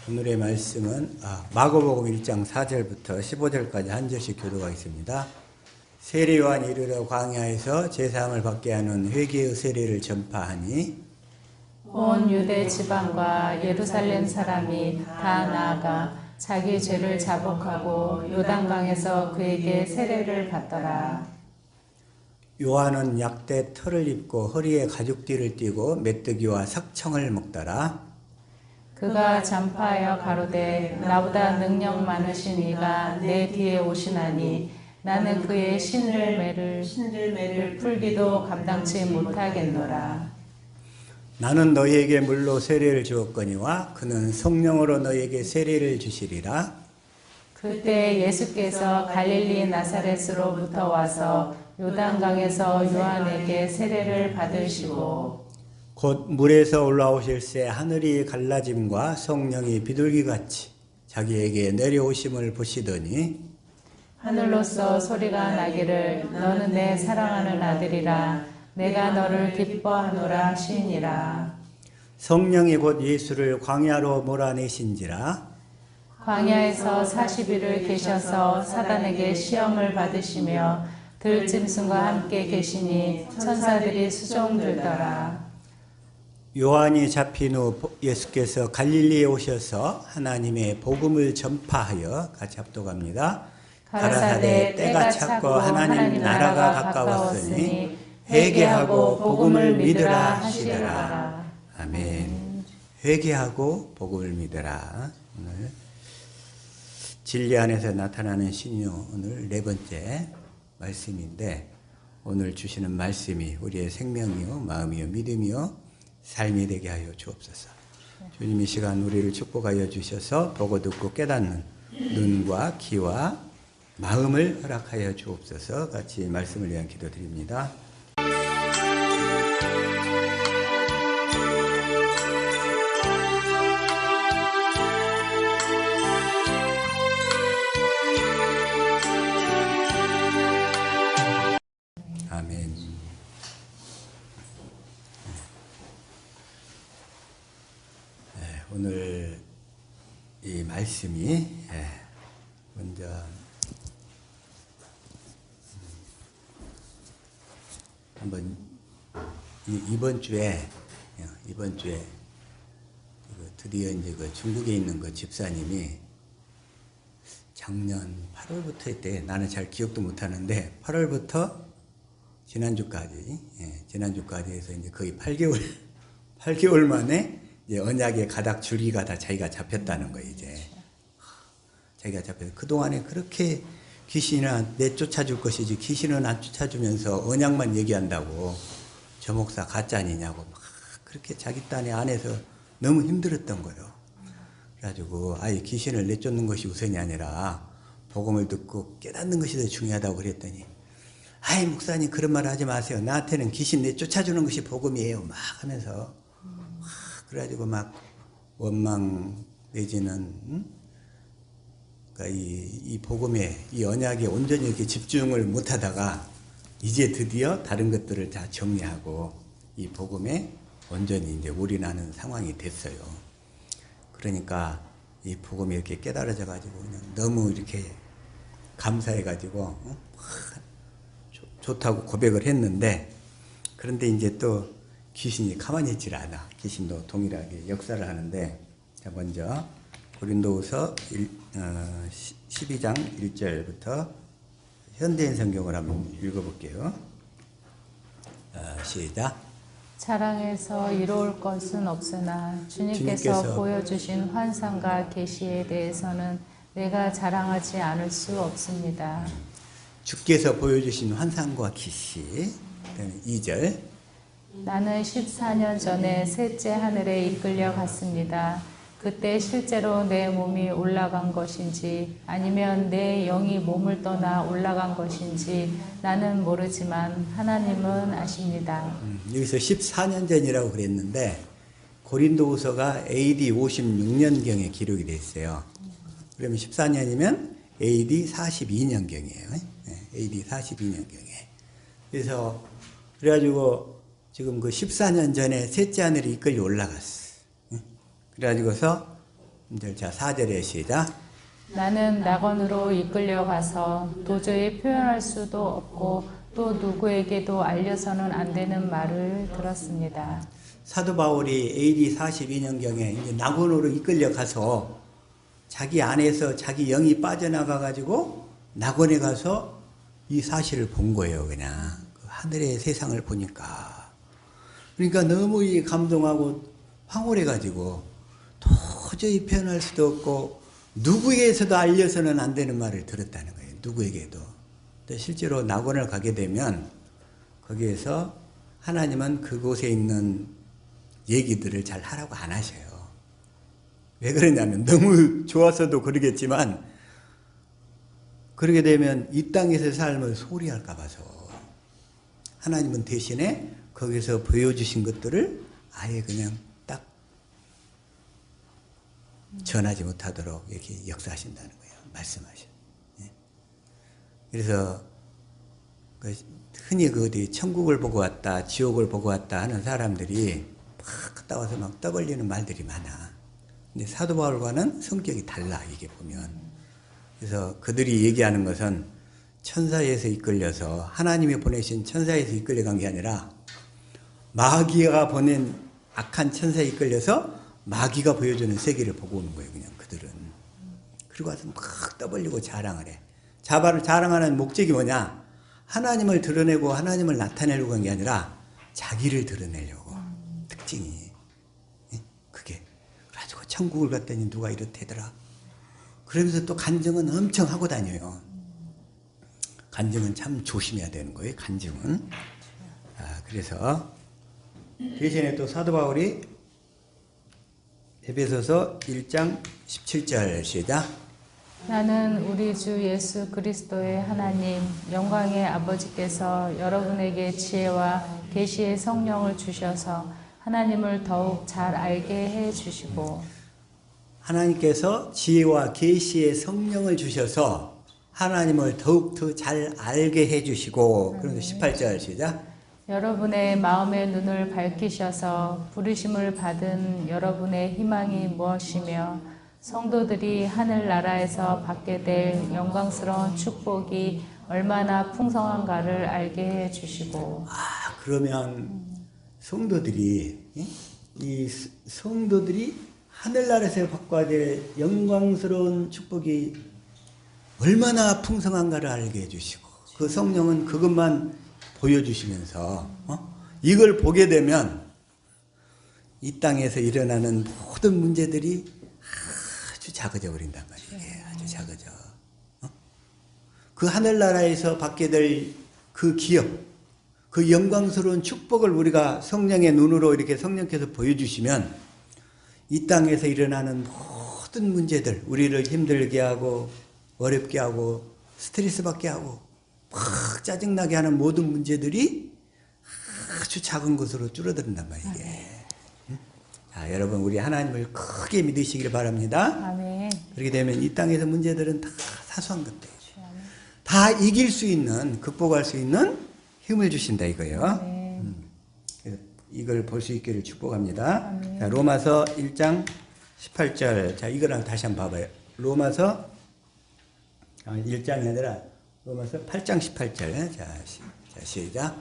오늘의 말씀은 마가복음 1장 4절부터 15절까지 한 절씩 교독하겠습니다. 세례 요한이 이르러 광야에서 제사함을 받게 하는 회개의 세례를 전파하니 온 유대 지방과 예루살렘 사람이 다 나아가 자기 죄를 자복하고 요단강에서 그에게 세례를 받더라. 요한은 약대 털을 입고 허리에 가죽띠를 띠고 메뚜기와 석청을 먹더라. 그가 전파하여 가로되 나보다 능력 많으신 이가 내 뒤에 오시나니 나는 그의 신들매를 풀기도 감당치 못하겠노라. 나는 너희에게 물로 세례를 주었거니와 그는 성령으로 너희에게 세례를 주시리라. 그때 예수께서 갈릴리 나사렛으로부터 와서 요단강에서 요한에게 세례를 받으시고 곧 물에서 올라오실새 하늘이 갈라짐과 성령이 비둘기같이 자기에게 내려오심을 보시더니 하늘로서 소리가 나기를 너는 내 사랑하는 아들이라 내가 너를 기뻐하노라 하시니라. 성령이 곧 예수를 광야로 몰아내신지라. 광야에서 40일을 계셔서 사단에게 시험을 받으시며 들짐승과 함께 계시니 천사들이 수종들더라. 요한이 잡힌 후 예수께서 갈릴리에 오셔서 하나님의 복음을 전파하여 같이 합독합니다. 가라사대 때가 찼고 하나님 나라가 가까웠으니 회개하고 복음을 믿으라 하시더라. 아멘. 회개하고 복음을 믿으라. 오늘 진리 안에서 나타나는 신유 오늘 네 번째 말씀인데 오늘 주시는 말씀이 우리의 생명이요 마음이요 믿음이요 삶이 되게 하여 주옵소서. 주님 이 시간 우리를 축복하여 주셔서 보고 듣고 깨닫는 눈과 귀와 마음을 허락하여 주옵소서. 같이 말씀을 위한 기도드립니다. 아멘. 오늘 이 말씀이 먼저 한번 이번 주에 드디어 이제 그 중국에 있는 그 집사님이 작년 8월부터 했대. 나는 잘 기억도 못 하는데 8월부터 지난주까지 해서 이제 거의 8개월 만에 이제 언약의 가닥 줄기가 다 자기가 잡혔다는 거예요. 이제 자기가 잡혀서 그동안에 그렇게 귀신을 내쫓아 줄 것이지 귀신은 안 쫓아주면서 언약만 얘기한다고 저 목사 가짜 아니냐고 막 그렇게 자기 딴에 안에서 너무 힘들었던 거예요. 그래가지고 아예 귀신을 내쫓는 것이 우선이 아니라 복음을 듣고 깨닫는 것이 더 중요하다고 그랬더니 아이 목사님 그런 말 하지 마세요. 나한테는 귀신 내쫓아주는 것이 복음이에요. 막 하면서 그래가지고 막 원망 내지는 그러니까 이 복음에 이 언약에 온전히 이렇게 집중을 못하다가 이제 드디어 다른 것들을 다 정리하고 이 복음에 온전히 이제 올인하는 상황이 됐어요. 그러니까 이 복음이 이렇게 깨달아져 가지고 그냥 너무 이렇게 감사해 가지고 좋다고 고백을 했는데 그런데 이제 또 귀신이 가만히 있질 않아. 귀신도 동일하게 역사를 하는데 자 먼저 고린도후서 12장 1절부터 현대인 성경을 한번 읽어볼게요. 시작. 자랑해서 이로울 것은 없으나 주님께서 보여주신 환상과 계시에 대해서는 내가 자랑하지 않을 수 없습니다. 주께서 보여주신 환상과 계시 2절. 나는 14년 전에 셋째 하늘에 이끌려 갔습니다. 그때 실제로 내 몸이 올라간 것인지 아니면 내 영이 몸을 떠나 올라간 것인지 나는 모르지만 하나님은 아십니다. 여기서 14년 전이라고 그랬는데 고린도후서가 AD 56년경에 기록이 돼 있어요. 그러면 14년이면 AD 42년경이에요. AD 42년경에. 그래가지고 지금 그 14년 전에 셋째 하늘에 이끌려 올라갔어. 그래가지고서 자, 4절에 시작. 나는 낙원으로 이끌려 가서 도저히 표현할 수도 없고 또 누구에게도 알려서는 안 되는 말을 들었습니다. 사도 바울이 AD 42년경에 이제 낙원으로 이끌려 가서 자기 안에서 자기 영이 빠져나가 가지고 낙원에 가서 이 사실을 본 거예요. 그냥 그 하늘의 세상을 보니까. 그러니까 너무 이 감동하고 황홀해 가지고 도저히 표현할 수도 없고 누구에게서도 알려서는 안 되는 말을 들었다는 거예요. 누구에게도. 근데 실제로 낙원을 가게 되면 거기에서 하나님은 그곳에 있는 얘기들을 잘 하라고 안 하셔요. 왜 그러냐면 너무 좋아서도 그러겠지만 그러게 되면 이 땅에서 삶을 소홀히 할까 봐서 하나님은 대신에 거기서 보여주신 것들을 아예 그냥 딱 전하지 못하도록 이렇게 역사하신다는 거예요. 말씀하셔. 그래서 흔히 그 어디 천국을 보고 왔다, 지옥을 보고 왔다 하는 사람들이 막 갔다 와서 막 떠벌리는 말들이 많아. 근데 사도 바울과는 성격이 달라, 이게 보면. 그래서 그들이 얘기하는 것은 천사에서 이끌려서 하나님이 보내신 천사에서 이끌려간 게 아니라 마귀가 보낸 악한 천사에 이끌려서 마귀가 보여주는 세계를 보고 오는 거예요. 그냥 그들은. 그리고 와서 막 떠벌리고 자랑을 해. 자랑하는 목적이 뭐냐? 하나님을 드러내고 하나님을 나타내려고 한 게 아니라 자기를 드러내려고. 특징이. 그게. 그래가지고 천국을 갔더니 누가 이렇대더라. 그러면서 또 간증은 엄청 하고 다녀요. 간증은 참 조심해야 되는 거예요. 간증은. 그래서 대신에 또 사도 바울이 에베소서 1장 17절 시작. 나는 우리 주 예수 그리스도의 하나님 영광의 아버지께서 여러분에게 지혜와 계시의 성령을 주셔서 하나님을 더욱 잘 알게 해 주시고 하나님께서 지혜와 계시의 성령을 주셔서 하나님을 더욱더 잘 알게 해 주시고 그런데 18절 시작. 여러분의 마음의 눈을 밝히셔서 부르심을 받은 여러분의 희망이 무엇이며 성도들이 하늘나라에서 받게 될 영광스러운 축복이 얼마나 풍성한가를 알게 해 주시고. 그러면 성도들이 이 성도들이 하늘나라에서 받게 될 영광스러운 축복이 얼마나 풍성한가를 알게 해주시고 그 성령은 그것만 보여주시면서 이걸 보게 되면 이 땅에서 일어나는 모든 문제들이 아주 작아져 버린단 말이에요. 아주 작아져. 그 하늘나라에서 받게 될 그 기업, 그 영광스러운 축복을 우리가 성령의 눈으로 이렇게 성령께서 보여주시면 이 땅에서 일어나는 모든 문제들, 우리를 힘들게 하고 어렵게 하고 스트레스 받게 하고 막 짜증나게 하는 모든 문제들이 아주 작은 것으로 줄어든단 말이에요. 자, 여러분 우리 하나님을 크게 믿으시길 바랍니다. 아멘. 그렇게 되면 이 땅에서 문제들은 다 사소한 것들, 다 이길 수 있는, 극복할 수 있는 힘을 주신다 이거예요. 이걸 볼 수 있기를 축복합니다. 자, 로마서 1장 18절. 자, 이거랑 다시 한번 봐봐요. 로마서 1장이 아니라 로마서 8장 18절. 자, 시작.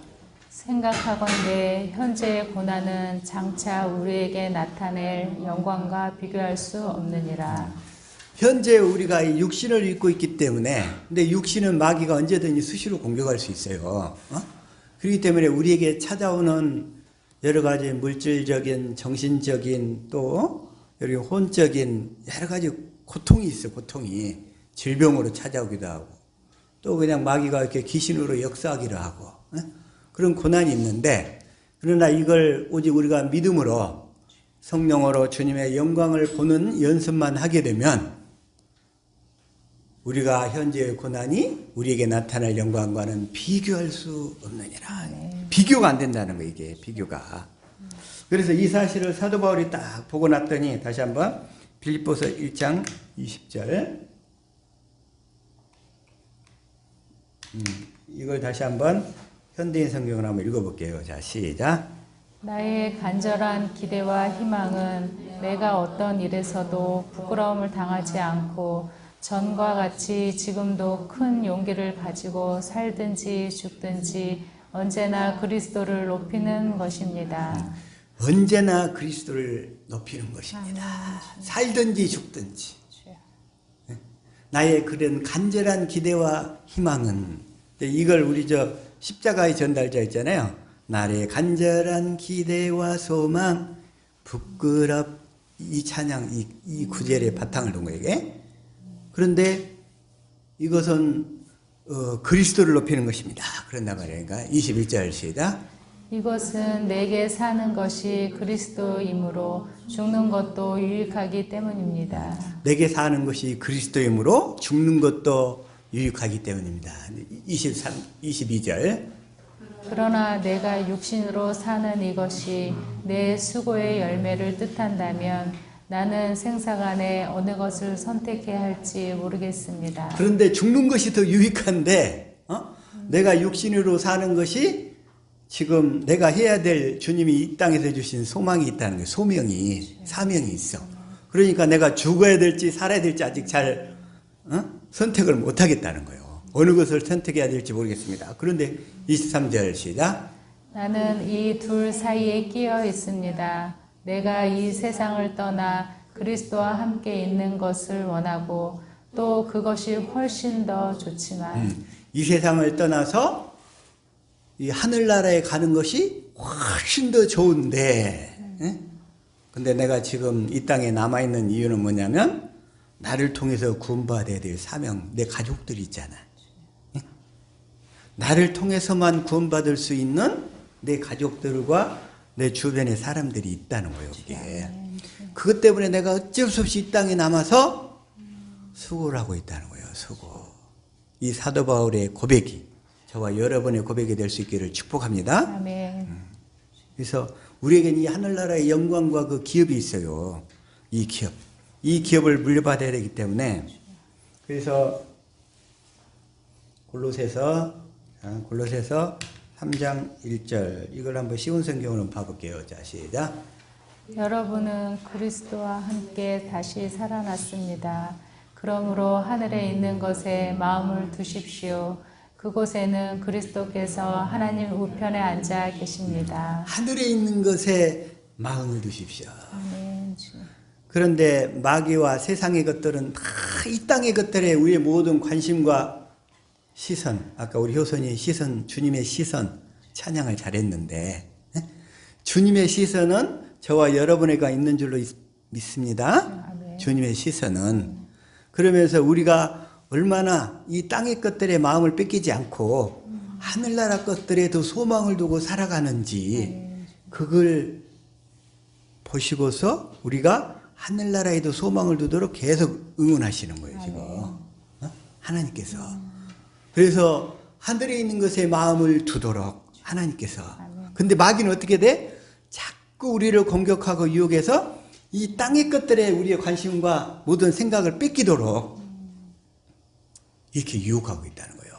생각하건대 현재의 고난은 장차 우리에게 나타낼 영광과 비교할 수 없느니라. 현재 우리가 이 육신을 입고 있기 때문에, 근데 육신은 마귀가 언제든지 수시로 공격할 수 있어요. 그렇기 때문에 우리에게 찾아오는 여러 가지 물질적인, 정신적인, 또 여러 혼적인 여러 가지 고통이 있어요. 고통이 질병으로 찾아오기도 하고, 또 그냥 마귀가 이렇게 귀신으로 역사하기도 하고, 그런 고난이 있는데, 그러나 이걸 오직 우리가 믿음으로 성령으로 주님의 영광을 보는 연습만 하게 되면 우리가 현재의 고난이 우리에게 나타날 영광과는 비교할 수 없느니라. 비교가 안 된다는 거, 이게 비교가. 그래서 이 사실을 사도 바울이 딱 보고 났더니 다시 한번 빌립보서 1장 20절 이걸 다시 한번 현대인 성경을 한번 읽어볼게요. 자, 시작. 나의 간절한 기대와 희망은 내가 어떤 일에서도 부끄러움을 당하지 않고 전과 같이 지금도 큰 용기를 가지고 살든지 죽든지 언제나 그리스도를 높이는 것입니다. 언제나 그리스도를 높이는 것입니다. 살든지 죽든지. 나의 그런 간절한 기대와 희망은, 이걸 우리 십자가의 전달자 있잖아요. 나의 간절한 기대와 소망 부끄럽, 이 찬양, 이 구절의 바탕을 둔 거예요, 이게. 그런데 이것은 그리스도를 높이는 것입니다. 그런단 말이에요. 그러니까 21절 시작. 이것은 내게 사는 것이 그리스도이므로 죽는 것도 유익하기 때문입니다. 내게 사는 것이 그리스도이므로 죽는 것도 유익하기 때문입니다. 22절. 그러나 내가 육신으로 사는 이것이 내 수고의 열매를 뜻한다면 나는 생사간에 어느 것을 선택해야 할지 모르겠습니다. 그런데 죽는 것이 더 유익한데, 내가 육신으로 사는 것이 지금 내가 해야 될, 주님이 이 땅에서 주신 소망이 있다는 거예요. 소명이, 사명이 있어. 그러니까 내가 죽어야 될지 살아야 될지 아직 잘 선택을 못 하겠다는 거예요. 어느 것을 선택해야 될지 모르겠습니다. 그런데 23절 시작. 나는 이 둘 사이에 끼어 있습니다. 내가 이 세상을 떠나 그리스도와 함께 있는 것을 원하고 또 그것이 훨씬 더 좋지만 이 세상을 떠나서 이 하늘나라에 가는 것이 훨씬 더 좋은데, 근데 내가 지금 이 땅에 남아있는 이유는 뭐냐면 나를 통해서 구원받아야 될 사명, 내 가족들이 있잖아. 나를 통해서만 구원받을 수 있는 내 가족들과 내 주변에 사람들이 있다는 거예요. 이게. 그것 때문에 내가 어쩔 수 없이 이 땅에 남아서 수고를 하고 있다는 거예요. 수고. 이 사도 바울의 고백이 저와 여러분의 고백이 될 수 있기를 축복합니다. 아멘. 그래서 우리에게는 이 하늘나라의 영광과 그 기업이 있어요. 이 기업을 물려받아야 되기 때문에. 그래서 골로새서 3장 1절, 이걸 한번 쉬운 성경으로 봐볼게요. 자, 시작. 여러분은 그리스도와 함께 다시 살아났습니다. 그러므로 하늘에 있는 것에 마음을 두십시오. 그곳에는 그리스도께서 하나님 우편에 앉아 계십니다. 하늘에 있는 것에 마음을 두십시오. 아멘. 그런데 마귀와 세상의 것들은 다 이 땅의 것들에 우리의 모든 관심과 시선, 아까 우리 효선이 시선, 주님의 시선 찬양을 잘했는데, 주님의 시선은 저와 여러분에게 있는 줄로 믿습니다. 아멘. 주님의 시선은. 그러면서 우리가 얼마나 이 땅의 것들에 마음을 뺏기지 않고 하늘나라 것들에도 소망을 두고 살아가는지 그걸 보시고서 우리가 하늘나라에도 소망을 두도록 계속 응원하시는 거예요, 지금. 하나님께서. 그래서 하늘에 있는 것에 마음을 두도록 하나님께서. 근데 마귀는 어떻게 돼? 자꾸 우리를 공격하고 유혹해서 이 땅의 것들에 우리의 관심과 모든 생각을 뺏기도록 이렇게 유혹하고 있다는 거예요.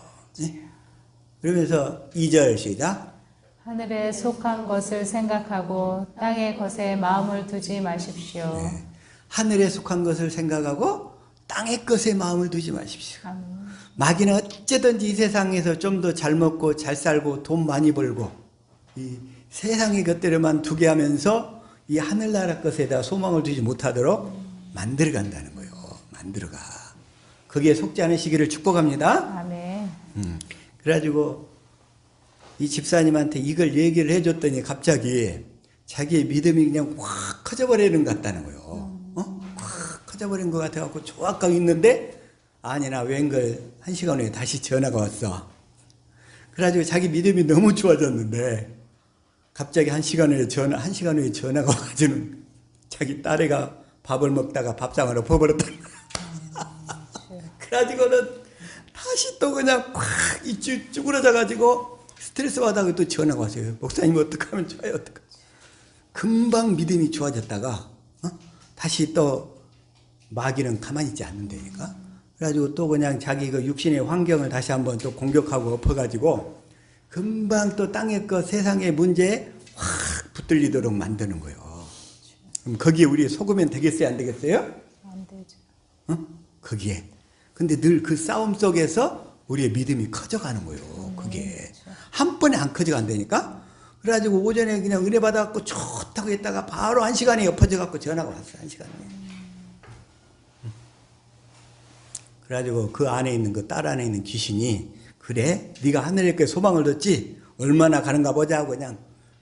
그러면서 2절 시작. 하늘에 속한 것을 생각하고 땅의 것에 마음을 두지 마십시오. 네. 하늘에 속한 것을 생각하고 땅의 것에 마음을 두지 마십시오. 아멘. 마귀는 어쨌든지 이 세상에서 좀 더 잘 먹고 잘 살고 돈 많이 벌고 이 세상의 것들에만 두게 하면서 이 하늘나라 것에다 소망을 두지 못하도록 만들어 간다는 거예요. 만들어가. 거기에 속지 않으시기를 축복합니다. 아멘. 그래가지고 이 집사님한테 이걸 얘기를 해줬더니 갑자기 자기의 믿음이 그냥 확 커져버리는 것 같다는 거예요. 확 커져버린 것 같아갖고 조악하고 있는데 아니나 웬걸 1시간 후에 다시 전화가 왔어. 그래가지고 자기 믿음이 너무 좋아졌는데 갑자기 1시간 후에 전화가 와가지고 자기 딸애가 밥을 먹다가 밥상을 엎어버렸다는 거야. 그래가지고는 다시 또 그냥 콱 쭈그러져가지고 스트레스 받아서 또 전화가 왔어요. 목사님 어떡하면 좋아요? 어떡하면. 금방 믿음이 좋아졌다가 다시 또 마귀는 가만히 있지 않는다니까. 그래가지고 또 그냥 자기 그 육신의 환경을 다시 한번 또 공격하고 엎어가지고 금방 또 땅의 것 세상의 문제에 확 붙들리도록 만드는 거예요. 그럼 거기에 우리 속으면 되겠어요, 안 되겠어요? 안 되죠. 거기에. 근데 늘 그 싸움 속에서 우리의 믿음이 커져가는 거예요. 그게. 한 번에 안 커져간다니까? 그래가지고 오전에 그냥 은혜 받아갖고 좋다고 했다가 바로 1시간에 엎어져갖고 전화가 왔어요. 1시간에. 그래가지고 그 안에 있는 그 딸 안에 있는 귀신이 그래? 네가 하늘에 소망을 뒀지? 얼마나 가는가 보자 하고 그냥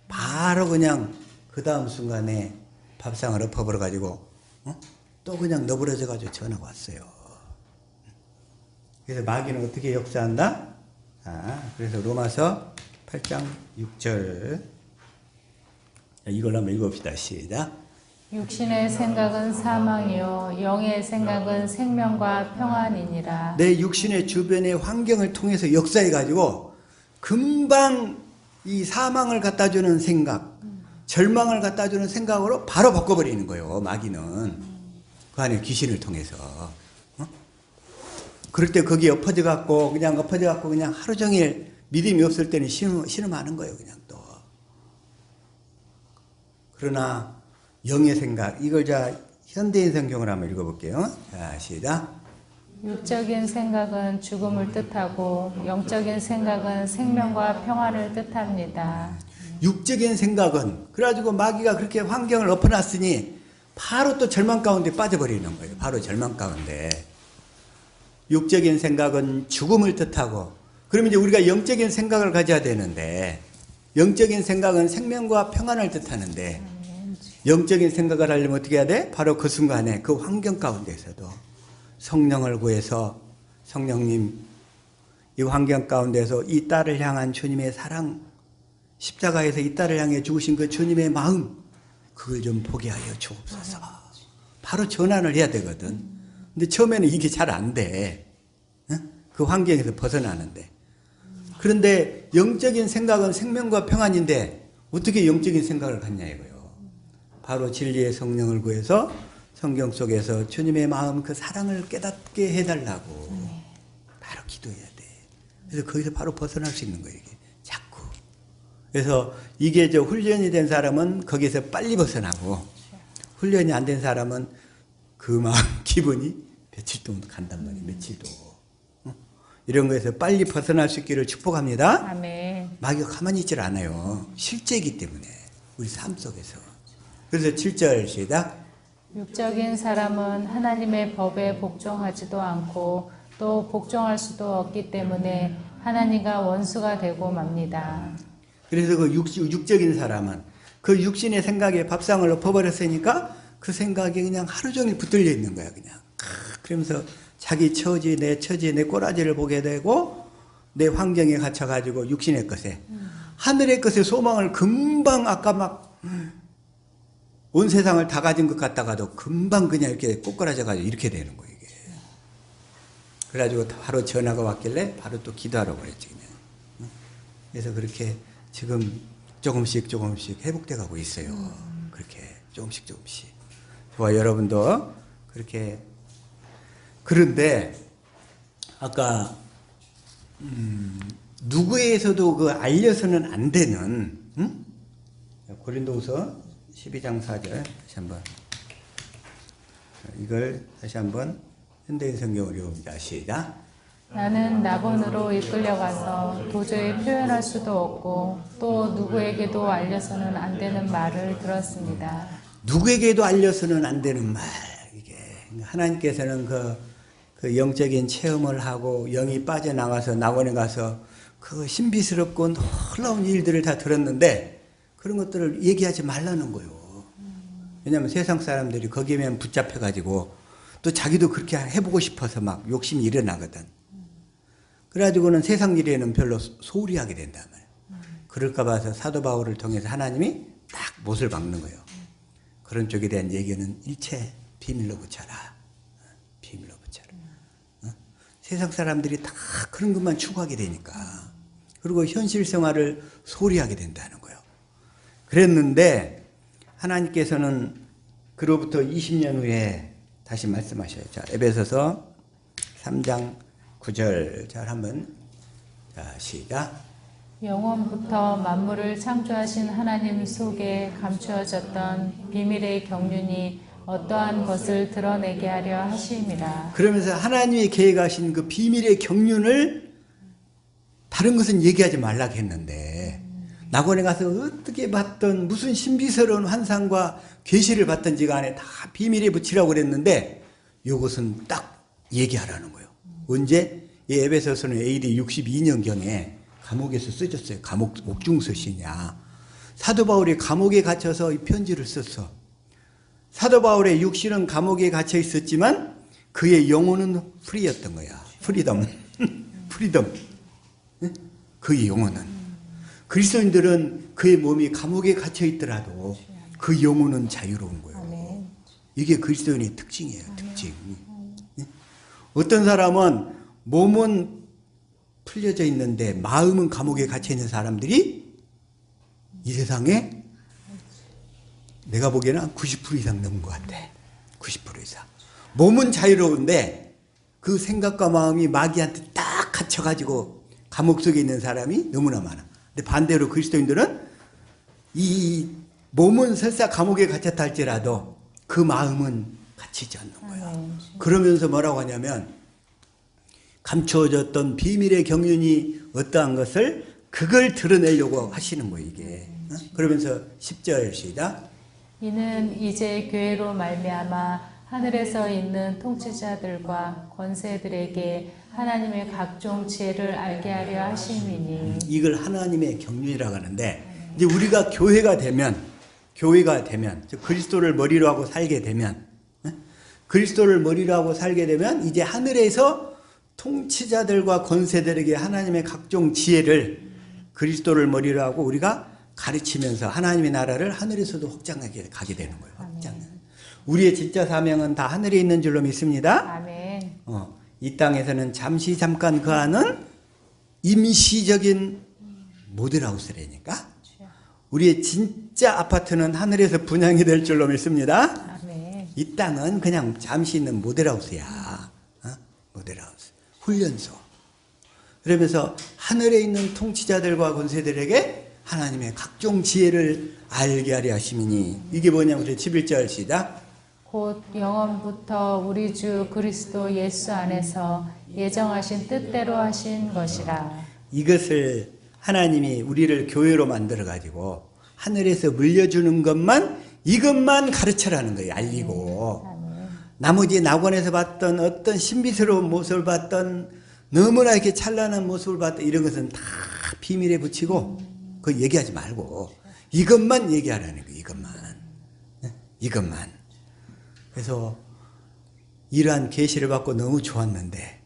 바로 그냥 그 다음 순간에 밥상을 엎어버려가지고 또 그냥 너부러져가지고 전화가 왔어요. 그래서 마귀는 어떻게 역사한다? 그래서 로마서 8장 6절 이걸 한번 읽어봅시다. 시작. 육신의 생각은 사망이요 영의 생각은 생명과 평안이니라. 내 육신의 주변의 환경을 통해서 역사해가지고 금방 이 사망을 갖다주는 생각, 절망을 갖다주는 생각으로 바로 바꿔버리는 거예요. 마귀는 그 안에 귀신을 통해서. 그럴 때 거기에 엎어져갖고 그냥 하루 종일 믿음이 없을 때는 신음하는 거예요. 그냥 또. 그러나 영의 생각, 이걸 자 현대인 성경을 한번 읽어볼게요. 자, 시작. 육적인 생각은 죽음을 뜻하고 영적인 생각은 생명과 평안을 뜻합니다. 육적인 생각은 그래가지고 마귀가 그렇게 환경을 엎어놨으니 바로 또 절망 가운데 빠져버리는 거예요. 바로 절망 가운데. 육적인 생각은 죽음을 뜻하고 그러면 이제 우리가 영적인 생각을 가져야 되는데 영적인 생각은 생명과 평안을 뜻하는데 영적인 생각을 하려면 어떻게 해야 돼? 바로 그 순간에 그 환경 가운데서도 성령을 구해서 성령님 이 환경 가운데서 이 딸을 향한 주님의 사랑 십자가에서 이 딸을 향해 죽으신 그 주님의 마음 그걸 좀 보게 하여 주옵소서. 바로 전환을 해야 되거든. 근데 처음에는 이게 잘 안 돼. 그 환경에서 벗어나는데. 그런데 영적인 생각은 생명과 평안인데 어떻게 영적인 생각을 갖냐 이거예요. 바로 진리의 성령을 구해서 성경 속에서 주님의 마음 그 사랑을 깨닫게 해달라고 바로 기도해야 돼. 그래서 거기서 바로 벗어날 수 있는 거예요. 이게 자꾸. 그래서 이게 훈련이 된 사람은 거기서 빨리 벗어나고 훈련이 안 된 사람은 그 마음 기분이 며칠 동안 간단 말이에요. 며칠도. 이런 거에서 빨리 벗어날 수 있기를 축복합니다. 아멘. 마귀가 가만히 있질 않아요. 실제이기 때문에 우리 삶 속에서. 그래서 7절 시작. 육적인 사람은 하나님의 법에 복종하지도 않고 또 복종할 수도 없기 때문에 하나님과 원수가 되고 맙니다. 그래서 그 육적인 사람은 그 육신의 생각에 밥상을 엎어버렸으니까 그 생각이 그냥 하루 종일 붙들려 있는 거야. 그냥. 그러면서 자기 처지, 내 꼬라지를 보게 되고 내 환경에 갇혀가지고 육신의 것에 하늘의 것에 소망을 금방 아까 막 온 세상을 다 가진 것 같다가도 금방 그냥 이렇게 꼬꾸라져가지고 이렇게 되는 거예요, 이게. 그래가지고 바로 전화가 왔길래 바로 또 기도하라고 그랬지, 그냥. 그래서 그렇게 지금 조금씩 회복돼 가고 있어요. 그렇게 조금씩. 저와 여러분도 그렇게. 그런데, 아까, 누구에서도 그 알려서는 안 되는, 고린도후서 12장 4절 다시 한번 이걸 다시 한번 현대인 성경으로 읽어봅니다. 시작. 나는 나본으로 이끌려가서 도저히 표현할 수도 없고 또 누구에게도 알려서는 안 되는 말을 들었습니다. 누구에게도 알려서는 안 되는 말. 이게 하나님께서는 그 영적인 체험을 하고 영이 빠져나가서 낙원에 가서 그 신비스럽고 놀라운 일들을 다 들었는데 그런 것들을 얘기하지 말라는 거예요. 왜냐하면 세상 사람들이 거기에만 붙잡혀가지고 또 자기도 그렇게 해보고 싶어서 막 욕심이 일어나거든. 그래가지고는 세상 일에는 별로 소홀히 하게 된단 말이에요. 그럴까 봐서 사도 바울을 통해서 하나님이 딱 못을 박는 거예요. 그런 쪽에 대한 얘기는 일체 비밀로 붙여라. 비밀로 붙여라. 세상 사람들이 다 그런 것만 추구하게 되니까. 그리고 현실 생활을 소홀히 하게 된다는 거예요. 그랬는데 하나님께서는 그로부터 20년 후에 다시 말씀하셔요. 자, 에베소서 3장 9절. 자, 한번. 자, 시작. 영원부터 만물을 창조하신 하나님 속에 감추어졌던 비밀의 경륜이 어떠한 것을 드러내게 하려 하심이라. 그러면서 하나님이 계획하신 그 비밀의 경륜을 다른 것은 얘기하지 말라고 했는데 낙원에 가서 어떻게 봤던 무슨 신비스러운 환상과 계시를 봤던지 간에 다 비밀에 붙이라고 그랬는데 이것은 딱 얘기하라는 거예요. 언제? 이 에베소서는 AD 62년경에 감옥에서 쓰셨어요. 감옥 옥중서신이야. 사도 바울이 감옥에 갇혀서 이 편지를 썼어. 사도 바울의 육신은 감옥에 갇혀 있었지만 그의 영혼은 프리였던 거야. 프리덤. 프리덤. 그의 영혼은. 그리스도인들은 그의 몸이 감옥에 갇혀 있더라도 그 영혼은 자유로운 거예요. 이게 그리스도인의 특징이에요. 특징. 어떤 사람은 몸은 풀려져 있는데 마음은 감옥에 갇혀 있는 사람들이 이 세상에 내가 보기에는 한 90% 이상 넘은 것 같아. 90% 이상. 몸은 자유로운데 그 생각과 마음이 마귀한테 딱 갇혀가지고 감옥 속에 있는 사람이 너무나 많아. 근데 반대로 그리스도인들은 이 몸은 설사 감옥에 갇혔다 할지라도 그 마음은 갇히지 않는 거야. 그러면서 뭐라고 하냐면 감추어졌던 비밀의 경륜이 어떠한 것을 그걸 드러내려고 하시는 거예요. 이게. 그러면서 10절 시작. 이는 이제 교회로 말미암아 하늘에서 있는 통치자들과 권세들에게 하나님의 각종 지혜를 알게 하려 하심이니. 이걸 하나님의 경륜이라고 하는데 이제 우리가 교회가 되면 즉 그리스도를 머리로 하고 살게 되면 그리스도를 머리로 하고 살게 되면 이제 하늘에서 통치자들과 권세들에게 하나님의 각종 지혜를 그리스도를 머리로 하고 우리가 가르치면서 하나님의 나라를 하늘에서도 확장하게 가게 되는 거예요. 확장. 우리의 진짜 사명은 다 하늘에 있는 줄로 믿습니다. 아멘. 이 땅에서는 잠시 잠깐 거하는 임시적인 모델하우스라니까 우리의 진짜 아파트는 하늘에서 분양이 될 줄로 믿습니다. 아멘. 이 땅은 그냥 잠시 있는 모델하우스야. 모델하우스. 훈련소. 그러면서 하늘에 있는 통치자들과 권세들에게 하나님의 각종 지혜를 알게 하려 하심이니 이게 뭐냐면 우리 11절 시작. 곧 영원부터 우리 주 그리스도 예수 안에서 예정하신 뜻대로 하신 것이라. 이것을 하나님이 우리를 교회로 만들어 가지고 하늘에서 물려주는 것만 이것만 가르쳐라는 거예요. 알리고. 나머지 낙원에서 봤던 어떤 신비스러운 모습을 봤던 너무나 이렇게 찬란한 모습을 봤던 이런 것은 다 비밀에 붙이고 그거 얘기하지 말고 이것만 얘기하라는 거예요. 이것만. 그래서 이러한 계시를 받고 너무 좋았는데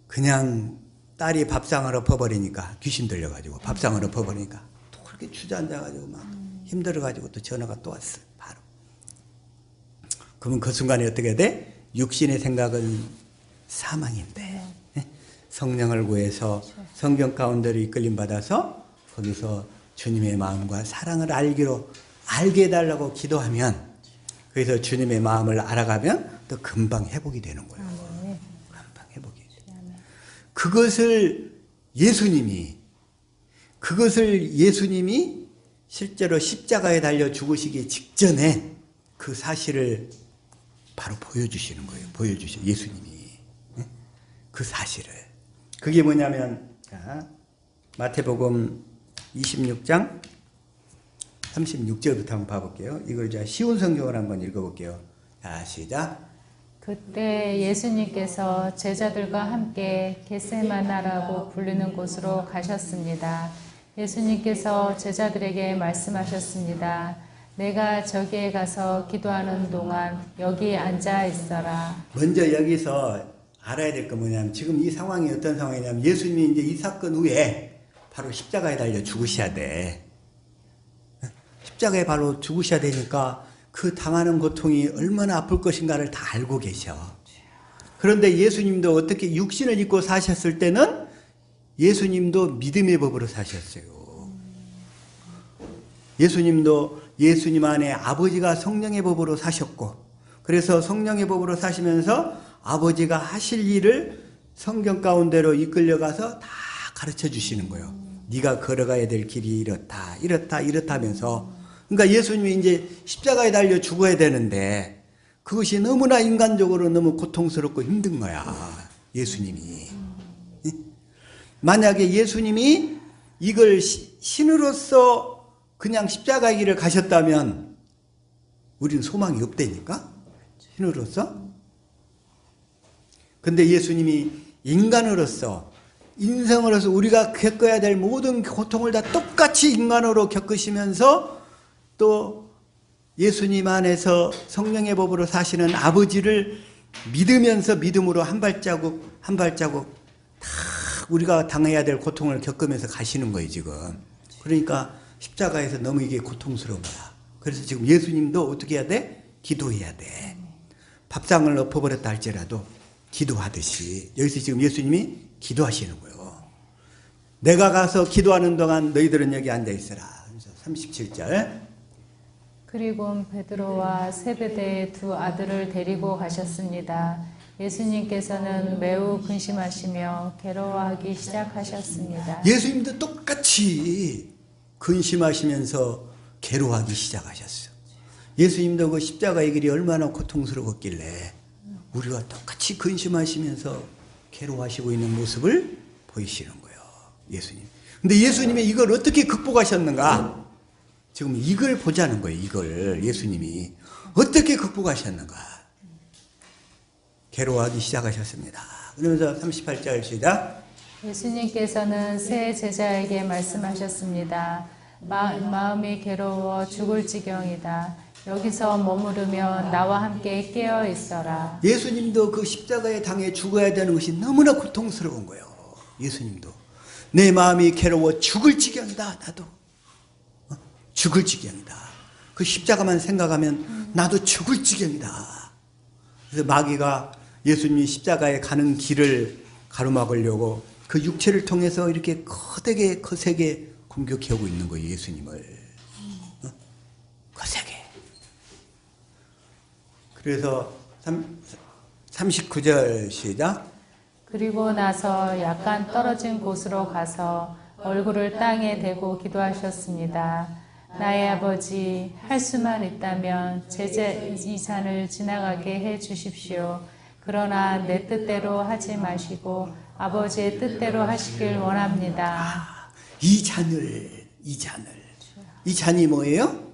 그냥 딸이 밥상을 엎어버리니까 귀신 들려가지고 밥상을 엎어버리니까 또 그렇게 주저앉아가지고 막 힘들어가지고 또 전화가 또 왔어요. 바로. 그러면 그 순간에 어떻게 돼? 육신의 생각은 사망인데 성령을 구해서 성경 가운데로 이끌림 받아서 거기서 주님의 마음과 사랑을 알게 해달라고 기도하면 그래서 주님의 마음을 알아가면 또 금방 회복이 되는 거예요. 금방 회복이 돼요. 그것을 예수님이 실제로 십자가에 달려 죽으시기 직전에 그 사실을 바로 보여주시는 거예요. 예수님이. 그 사실을. 그게 뭐냐면, 마태복음 26장 36절부터 한번 봐볼게요. 이걸 자 쉬운 성경을 한번 읽어볼게요. 자, 시작. 그때 예수님께서 제자들과 함께 겟세마나라고 불리는 곳으로 가셨습니다. 예수님께서 제자들에게 말씀하셨습니다. 내가 저기에 가서 기도하는 동안 여기 앉아 있어라. 먼저 여기서 알아야 될 거 뭐냐면 지금 이 상황이 어떤 상황이냐면 예수님이 이제 이 사건 후에 바로 십자가에 달려 죽으셔야 돼. 십자가에 바로 죽으셔야 되니까 그 당하는 고통이 얼마나 아플 것인가를 다 알고 계셔. 그런데 예수님도 어떻게 육신을 입고 사셨을 때는 예수님도 믿음의 법으로 사셨어요. 예수님도 예수님 안에 아버지가 성령의 법으로 사셨고 그래서 성령의 법으로 사시면서 아버지가 하실 일을 성경 가운데로 이끌려가서 다 가르쳐 주시는 거예요. 네가 걸어가야 될 길이 이렇다 이렇다 이렇다 하면서, 그러니까 예수님이 이제 십자가에 달려 죽어야 되는데 그것이 너무나 인간적으로 너무 고통스럽고 힘든 거야. 예수님이. 만약에 예수님이 이걸 신으로서 그냥 십자가의 길을 가셨다면 우리는 소망이 없다니까? 신으로서? 근데 예수님이 인간으로서, 인성으로서 우리가 겪어야 될 모든 고통을 다 똑같이 인간으로 겪으시면서 또 예수님 안에서 성령의 법으로 사시는 아버지를 믿으면서 믿음으로 한 발자국 한 발자국 다 우리가 당해야 될 고통을 겪으면서 가시는 거예요, 지금. 그러니까 십자가에서 너무 이게 고통스러운 거야. 그래서 지금 예수님도 어떻게 해야 돼? 기도해야 돼. 밥상을 엎어버렸다 할지라도 기도하듯이 여기서 지금 예수님이 기도하시는 거예요. 내가 가서 기도하는 동안 너희들은 여기 앉아 있어라. 37절. 그리고 베드로와 세베대의 두 아들을 데리고 가셨습니다. 예수님께서는 매우 근심하시며 괴로워하기 시작하셨습니다. 예수님도 똑같이 근심하시면서 괴로워하기 시작하셨어요. 예수님도 그 십자가의 길이 얼마나 고통스러웠길래 우리가 똑같이 근심하시면서 괴로워하시고 있는 모습을 보이시는 거예요. 예수님. 근데 예수님이 이걸 어떻게 극복하셨는가? 지금 이걸 보자는 거예요. 이걸 예수님이 어떻게 극복하셨는가? 괴로워하기 시작하셨습니다. 그러면서 38절 시작. 예수님께서는 세 제자에게 말씀하셨습니다. 마음이 괴로워 죽을 지경이다. 여기서 머무르며 나와 함께 깨어 있어라. 예수님도 그 십자가에 당해 죽어야 되는 것이 너무나 고통스러운 거예요. 예수님도 내 마음이 괴로워 죽을 지경이다. 나도 죽을 지경이다. 그 십자가만 생각하면 나도 죽을 지경이다. 그래서 마귀가 예수님이 십자가에 가는 길을 가로막으려고 그 육체를 통해서 이렇게 거세게 공격해오고 있는 거예요. 예수님을. 거세게. 그래서 39절 시작. 그리고 나서 약간 떨어진 곳으로 가서 얼굴을 땅에 대고 기도하셨습니다. 나의 아버지, 할 수만 있다면 이 잔을 지나가게 해 주십시오. 그러나 내 뜻대로 하지 마시고 아버지의 뜻대로 하시길 원합니다. 이 잔이 뭐예요?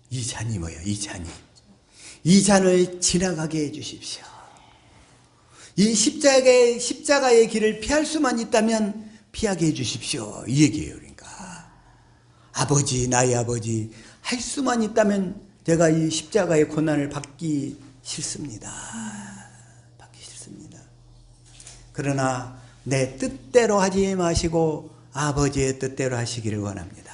이 잔이 뭐예요? 이 잔을 지나가게 해 주십시오. 이 십자가의 길을 피할 수만 있다면 피하게 해 주십시오. 이 얘기예요. 그러니까 아버지, 나의 아버지, 할 수만 있다면 제가 이 십자가의 고난을 받기 싫습니다. 그러나 내 뜻대로 하지 마시고 아버지의 뜻대로 하시기를 원합니다.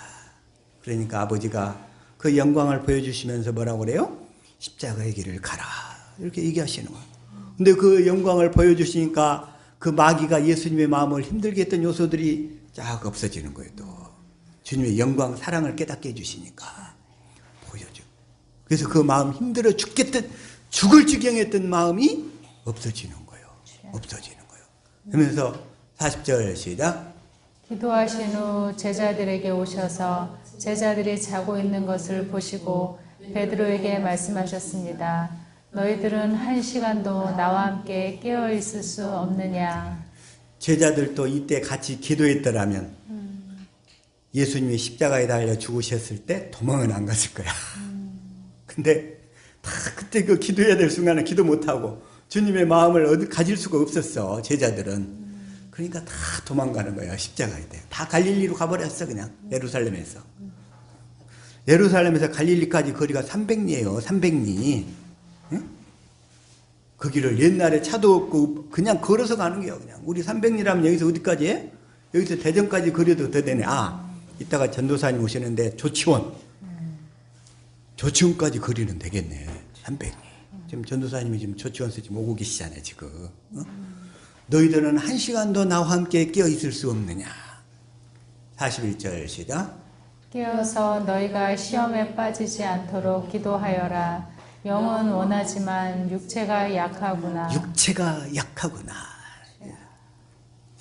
그러니까 아버지가 그 영광을 보여주시면서 뭐라고 그래요? 십자가의 길을 가라. 이렇게 얘기하시는 거예요. 근데 그 영광을 보여주시니까 그 마귀가 예수님의 마음을 힘들게 했던 요소들이 쫙 없어지는 거예요. 또 주님의 영광, 사랑을 깨닫게 해주시니까 보여줘. 그래서 그 마음 힘들어 죽을 지경했던 마음이 없어지는 거예요. 그러면서 40절 시작. 기도하신 후 제자들에게 오셔서 제자들이 자고 있는 것을 보시고 베드로에게 말씀하셨습니다. 너희들은 한 시간도 나와 함께 깨어 있을 수 없느냐? 제자들도 이때 같이 기도했더라면 예수님이 십자가에 달려 죽으셨을 때 도망은 안 갔을 거야. 근데 다 그때 그 기도해야 될 순간에 기도 못하고 주님의 마음을 가질 수가 없었어. 제자들은. 그러니까 다 도망가는 거야. 십자가에 대. 다 갈릴리로 가버렸어. 그냥 예루살렘에서 갈릴리까지 거리가 300리예요. 300리. 응? 그 길을 옛날에 차도 없고 그냥 걸어서 가는 거예요. 그냥 우리 300리라면 여기서 어디까지 해? 여기서 대전까지 거리도 더 되네. 이따가 전도사님 오시는데 조치원까지 거리는 되겠네. 300리. 지금 전도사님이 지금 조치원에서 지금 오고 계시잖아요. 지금. 너희들은 한 시간도 나와 함께 깨어 있을 수 없느냐. 41절 시작. 깨어서 너희가 시험에 빠지지 않도록 기도하여라. 영은 원하지만 육체가 약하구나.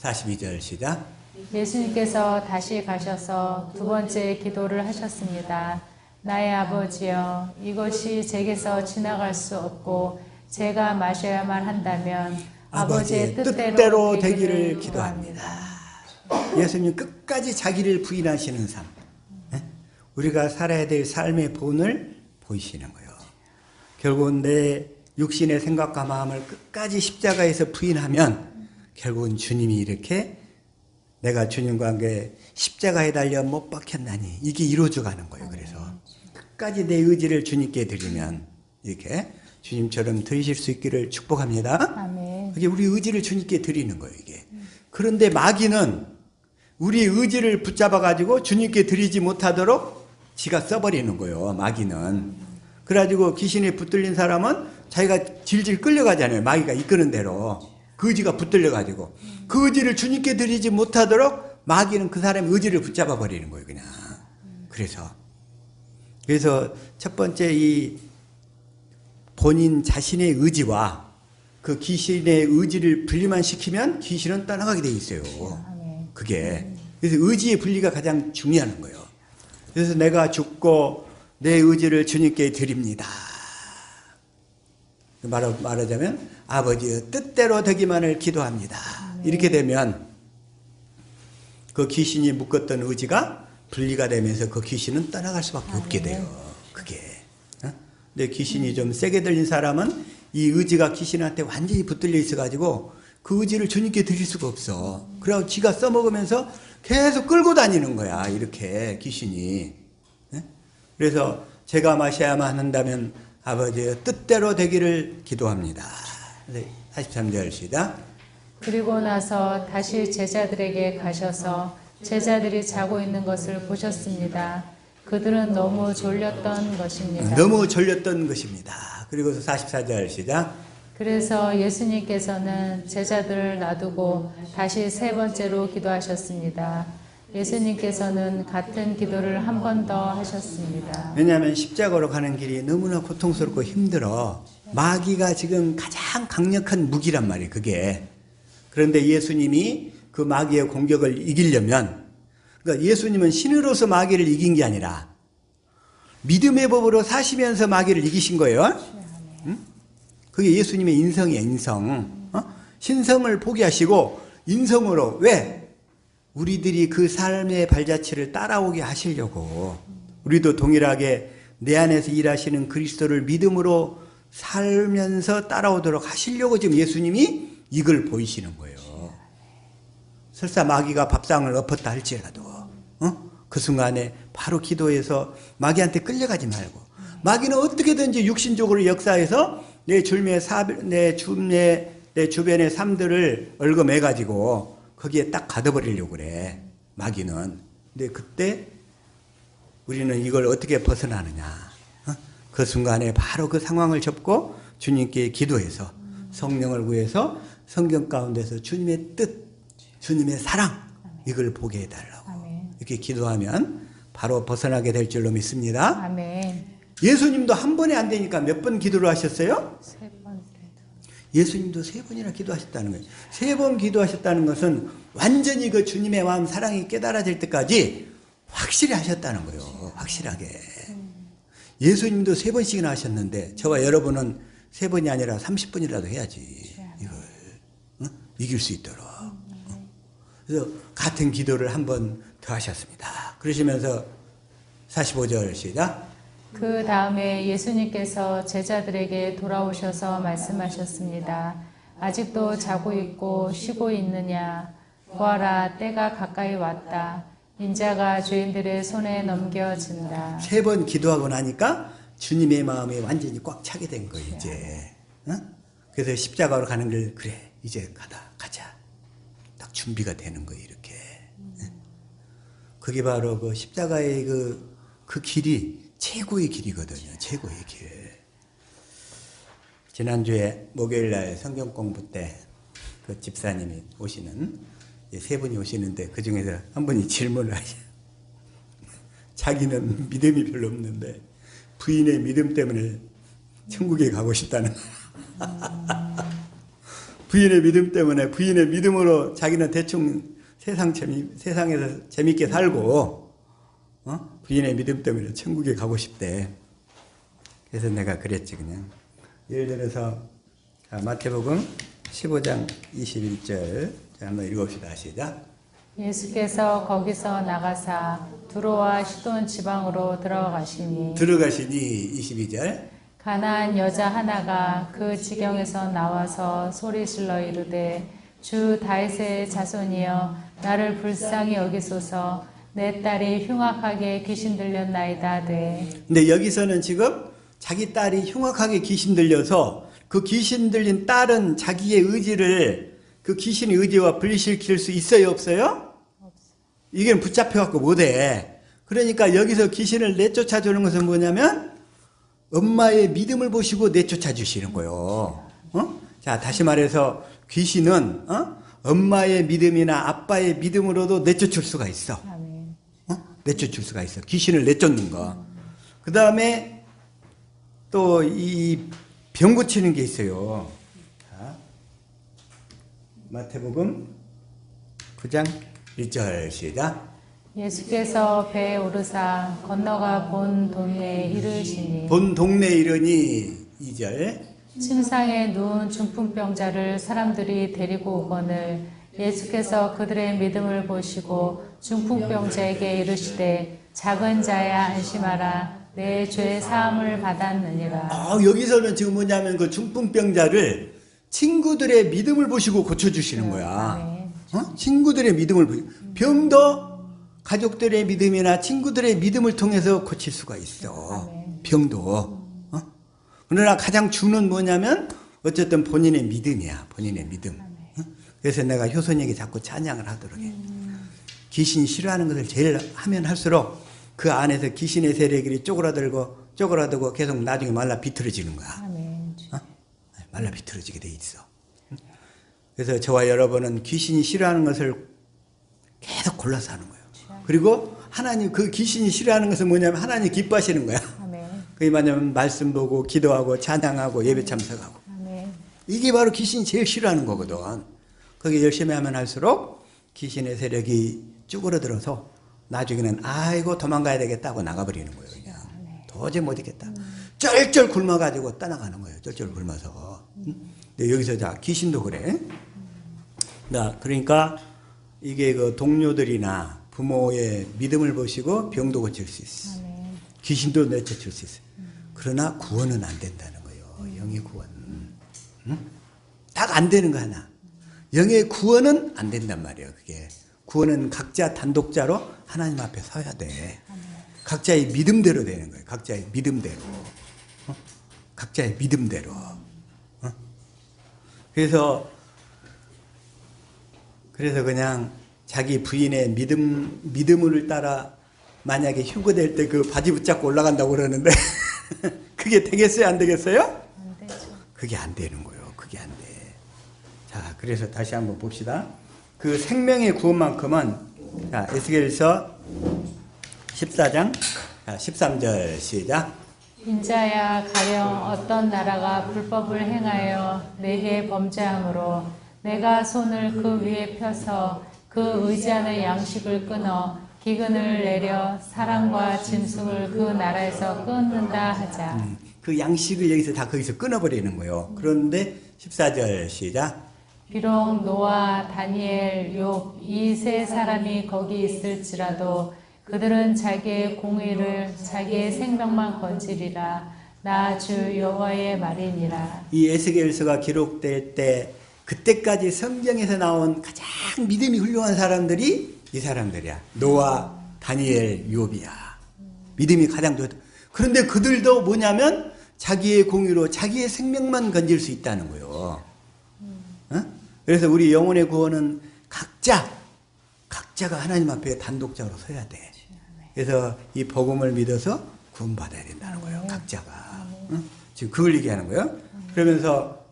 42절 시작. 예수님께서 다시 가셔서 두 번째 기도를 하셨습니다. 나의 아버지여, 이것이 제게서 지나갈 수 없고 제가 마셔야만 한다면 아버지의 뜻대로 되기를 기도합니다. 예수님 끝까지 자기를 부인하시는 삶. 우리가 살아야 될 삶의 본을 보이시는 거예요. 결국은 내 육신의 생각과 마음을 끝까지 십자가에서 부인하면 결국은 주님이 이렇게 내가 주님과 함께 십자가에 달려 못 박혔나니 이게 이루어져 가는 거예요. 그래서 끝까지 내 의지를 주님께 드리면 이렇게 주님처럼 드리실 수 있기를 축복합니다. 아멘. 그게 우리 의지를 주님께 드리는 거예요. 이게. 그런데 마귀는 우리 의지를 붙잡아 가지고 주님께 드리지 못하도록 지가 써버리는 거예요. 마귀는. 그래가지고 귀신에 붙들린 사람은 자기가 질질 끌려가잖아요. 마귀가 이끄는 대로. 그 의지가 붙들려 가지고 그 의지를 주님께 드리지 못하도록 마귀는 그 사람의 의지를 붙잡아 버리는 거예요. 그냥. 그래서 첫 번째 이 본인 자신의 의지와 그 귀신의 의지를 분리만 시키면 귀신은 떠나가게 돼 있어요. 그게. 그래서 의지의 분리가 가장 중요한 거예요. 그래서 내가 죽고 내 의지를 주님께 드립니다. 말하자면 아버지의 뜻대로 되기만을 기도합니다. 이렇게 되면 그 귀신이 묶었던 의지가 분리가 되면서 그 귀신은 떠나갈 수밖에 없게 돼요. 그게. 근데 귀신이 좀 세게 들린 사람은 이 의지가 귀신한테 완전히 붙들려 있어가지고 그 의지를 주님께 드릴 수가 없어. 그래서 지가 써먹으면서 계속 끌고 다니는 거야. 이렇게 귀신이. 그래서 제가 마셔야만 한다면 아버지의 뜻대로 되기를 기도합니다. 43절 시작. 그리고 나서 다시 제자들에게 가셔서 제자들이 자고 있는 것을 보셨습니다. 그들은 너무 졸렸던 것입니다. 너무 졸렸던 것입니다. 그리고 44절 시작. 그래서 예수님께서는 제자들을 놔두고 다시 세 번째로 기도하셨습니다. 예수님께서는 같은 기도를 한 번 더 하셨습니다. 왜냐하면 십자가로 가는 길이 너무나 고통스럽고 힘들어. 마귀가 지금 가장 강력한 무기란 말이에요. 그게. 그런데 예수님이 그 마귀의 공격을 이기려면, 그러니까 예수님은 신으로서 마귀를 이긴 게 아니라 믿음의 법으로 사시면서 마귀를 이기신 거예요. 응? 그게 예수님의 인성이에요. 인성. 신성을 포기하시고 인성으로. 왜? 우리들이 그 삶의 발자취를 따라오게 하시려고. 우리도 동일하게 내 안에서 일하시는 그리스도를 믿음으로 살면서 따라오도록 하시려고 지금 예수님이 이걸 보이시는 거예요. 설사 마귀가 밥상을 엎었다 할지라도 그 순간에 바로 기도해서 마귀한테 끌려가지 말고, 마귀는 어떻게든지 육신적으로 역사해서 내 주변의 삶들을 얽어매가지고 거기에 딱 가둬버리려고 그래. 마귀는. 근데 그때 우리는 이걸 어떻게 벗어나느냐. 그 순간에 바로 그 상황을 접고 주님께 기도해서 성령을 구해서 성경 가운데서 주님의 뜻, 주님의 사랑, 이걸 보게 해달라고. 이렇게 기도하면 바로 벗어나게 될 줄로 믿습니다. 아멘. 예수님도 한 번에 안 되니까 몇 번 기도를 하셨어요? 세 번. 예수님도 3번이나 기도하셨다는 거예요. 3번 기도하셨다는 것은 완전히 그 주님의 마음 사랑이 깨달아질 때까지 확실히 하셨다는 거예요. 확실하게. 예수님도 3번씩이나 하셨는데 저와 여러분은 3번이 아니라 30번이라도 해야지. 이걸 이길 수 있도록. 그래서 같은 기도를 한 번 더 하셨습니다. 그러시면서 45절 시작. 그 다음에 예수님께서 제자들에게 돌아오셔서 말씀하셨습니다. 아직도 자고 있고 쉬고 있느냐? 보아라, 때가 가까이 왔다. 인자가 죄인들의 손에 넘겨진다. 3번 기도하고 나니까 주님의 마음이 완전히 꽉 차게 된 거예요, 이제. 그래서 십자가로 가는 길, 그래, 이제 가자. 딱 준비가 되는 거예요, 이렇게. 그게 바로 그 십자가의 그 길이 최고의 길이거든요. 최고의 길. 지난주에 목요일날 성경 공부 때 그 집사님이 오시는, 3분이 오시는데 그 중에서 한 분이 질문을 하셔요. 자기는 믿음이 별로 없는데 부인의 믿음 때문에 천국에 가고 싶다는. 부인의 믿음 때문에, 부인의 믿음으로 자기는 대충 세상에서 재밌게 살고, 부인의 믿음 때문에 천국에 가고 싶대. 그래서 내가 그랬지, 그냥. 예를 들어서, 자, 마태복음 15장 21절. 자, 한번 읽어봅시다. 시작. 예수께서 거기서 나가사 두로와 시돈 지방으로 들어가시니 22절. 가나안 여자 하나가 그 지경에서 나와서 소리질러 이르되 주 다윗의 자손이여 나를 불쌍히 여기소서 내 딸이 흉악하게 귀신 들렸나이다 되. 근데 여기서는 지금 자기 딸이 흉악하게 귀신 들려서 그 귀신 들린 딸은 자기의 의지를 그 귀신의 의지와 분리시킬 수 있어요, 없어요? 이게 붙잡혀갖고 못해. 그러니까 여기서 귀신을 내쫓아 주는 것은 뭐냐면 엄마의 믿음을 보시고 내쫓아 주시는 거예요. 자, 다시 말해서 귀신은 엄마의 믿음이나 아빠의 믿음으로도 내쫓을 수가 있어. 내쫓을 수가 있어. 귀신을 내쫓는 거. 그 다음에 또 이 병 고치는 게 있어요. 자, 마태복음 9장 1절 시작. 예수께서 배에 오르사 건너가 본 동네에 이르시니 본 동네에 이르니 2절. 침상에 누운 중풍병자를 사람들이 데리고 오거늘 예수께서 그들의 믿음을 보시고 중풍병자에게 이르시되 작은 자야 안심하라 내 죄 사함을 받았느니라. 여기서는 지금 뭐냐면 그 중풍병자를 친구들의 믿음을 보시고 고쳐주시는 거야. 친구들의 믿음을 보시고 병도 가족들의 믿음이나 친구들의 믿음을 통해서 고칠 수가 있어. 병도. 그러나 가장 주는 뭐냐면 어쨌든 본인의 믿음이야. 본인의 믿음. 그래서 내가 효선에게 자꾸 찬양을 하도록 해. 귀신이 싫어하는 것을 제일 하면 할수록 그 안에서 귀신의 세력이 쪼그라들고 계속 나중에 말라 비틀어지는 거야. 말라 비틀어지게 돼 있어. 그래서 저와 여러분은 귀신이 싫어하는 것을 계속 골라서 하는 거예요. 그리고 하나님 그 귀신이 싫어하는 것은 뭐냐면 하나님 기뻐하시는 거야. 그게 뭐냐면 말씀 보고 기도하고 찬양하고 예배 참석하고. 이게 바로 귀신이 제일 싫어하는 거거든. 거기 열심히 하면 할수록 귀신의 세력이 쭈그러들어서 나중에는 아이고 도망가야 되겠다고 나가버리는 거예요. 그냥 도저히 못 있겠다. 쩔쩔 굶어가지고 떠나가는 거예요. 쩔쩔 굶어서. 근데 여기서 자 귀신도 그래. 그러니까 이게 그 동료들이나 부모의 믿음을 보시고 병도 고칠 수 있어. 귀신도 내쫓을 수 있어. 그러나 구원은 안 된다는 거예요. 영의 구원. 딱 안 되는 거 하나. 영의 구원은 안 된단 말이에요. 그게. 구원은 각자 단독자로 하나님 앞에 서야 돼. 각자의 믿음대로 되는 거예요. 각자의 믿음대로. 각자의 믿음대로. 그래서 그냥 자기 부인의 믿음을 따라 만약에 휴거될 때 그 바지 붙잡고 올라간다고 그러는데 그게 되겠어요? 안 되겠어요? 안 되죠. 그게 안 되는 거예요. 그게 안 돼. 자, 그래서 다시 한번 봅시다. 그 생명의 구원만큼은 자, 에스겔서 14장 13절 시작. 인자야 가령 어떤 나라가 불법을 행하여 내게 범죄함으로 내가 손을 그 위에 펴서 그 의지하는 양식을 끊어 기근을 내려 사람과 짐승을 그 나라에서 끊는다 하자. 그 양식을 여기서 다 거기서 끊어버리는 거예요. 그런데 14절 시작. 비록 노아, 다니엘, 욥 이 세 사람이 거기 있을지라도 그들은 자기의 공의를 자기의 생명만 건지리라. 나 주 여호와의 말이니라. 이 에스겔서가 기록될 때 그때까지 성경에서 나온 가장 믿음이 훌륭한 사람들이 이 사람들이야. 노아, 다니엘, 욥이야. 믿음이 가장 좋다. 그런데 그들도 뭐냐면 자기의 공의로 자기의 생명만 건질 수 있다는 거예요. 그래서 우리 영혼의 구원은 각자가 하나님 앞에 단독자로 서야 돼. 그래서 이 복음을 믿어서 구원받아야 된다는 거예요. 각자가. 지금 그걸 얘기하는 거예요. 그러면서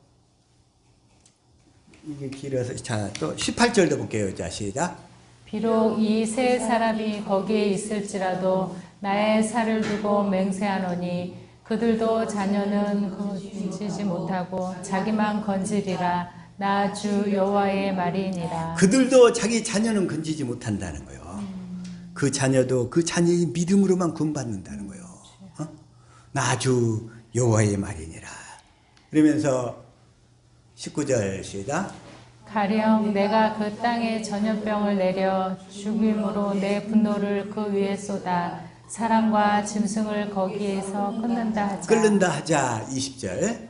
이게 길어서 자, 또 18절도 볼게요. 자, 시작. 비록 이 세 사람이 거기에 있을지라도 나의 살을 두고 맹세하노니 그들도 자녀는 건지지 못하고 자기만 건지리라. 나 주 여호와의 말이니라. 그들도 자기 자녀는 건지지 못한다는 거예요. 그 자녀도 그 자녀의 믿음으로만 구원받는다는 거예요. 나 주 여호와의 말이니라. 그러면서 19절 시작. 가령 내가 그 땅에 전염병을 내려 죽임으로 내 분노를 그 위에 쏟아 사람과 짐승을 거기에서 끊는다 하자. 20절.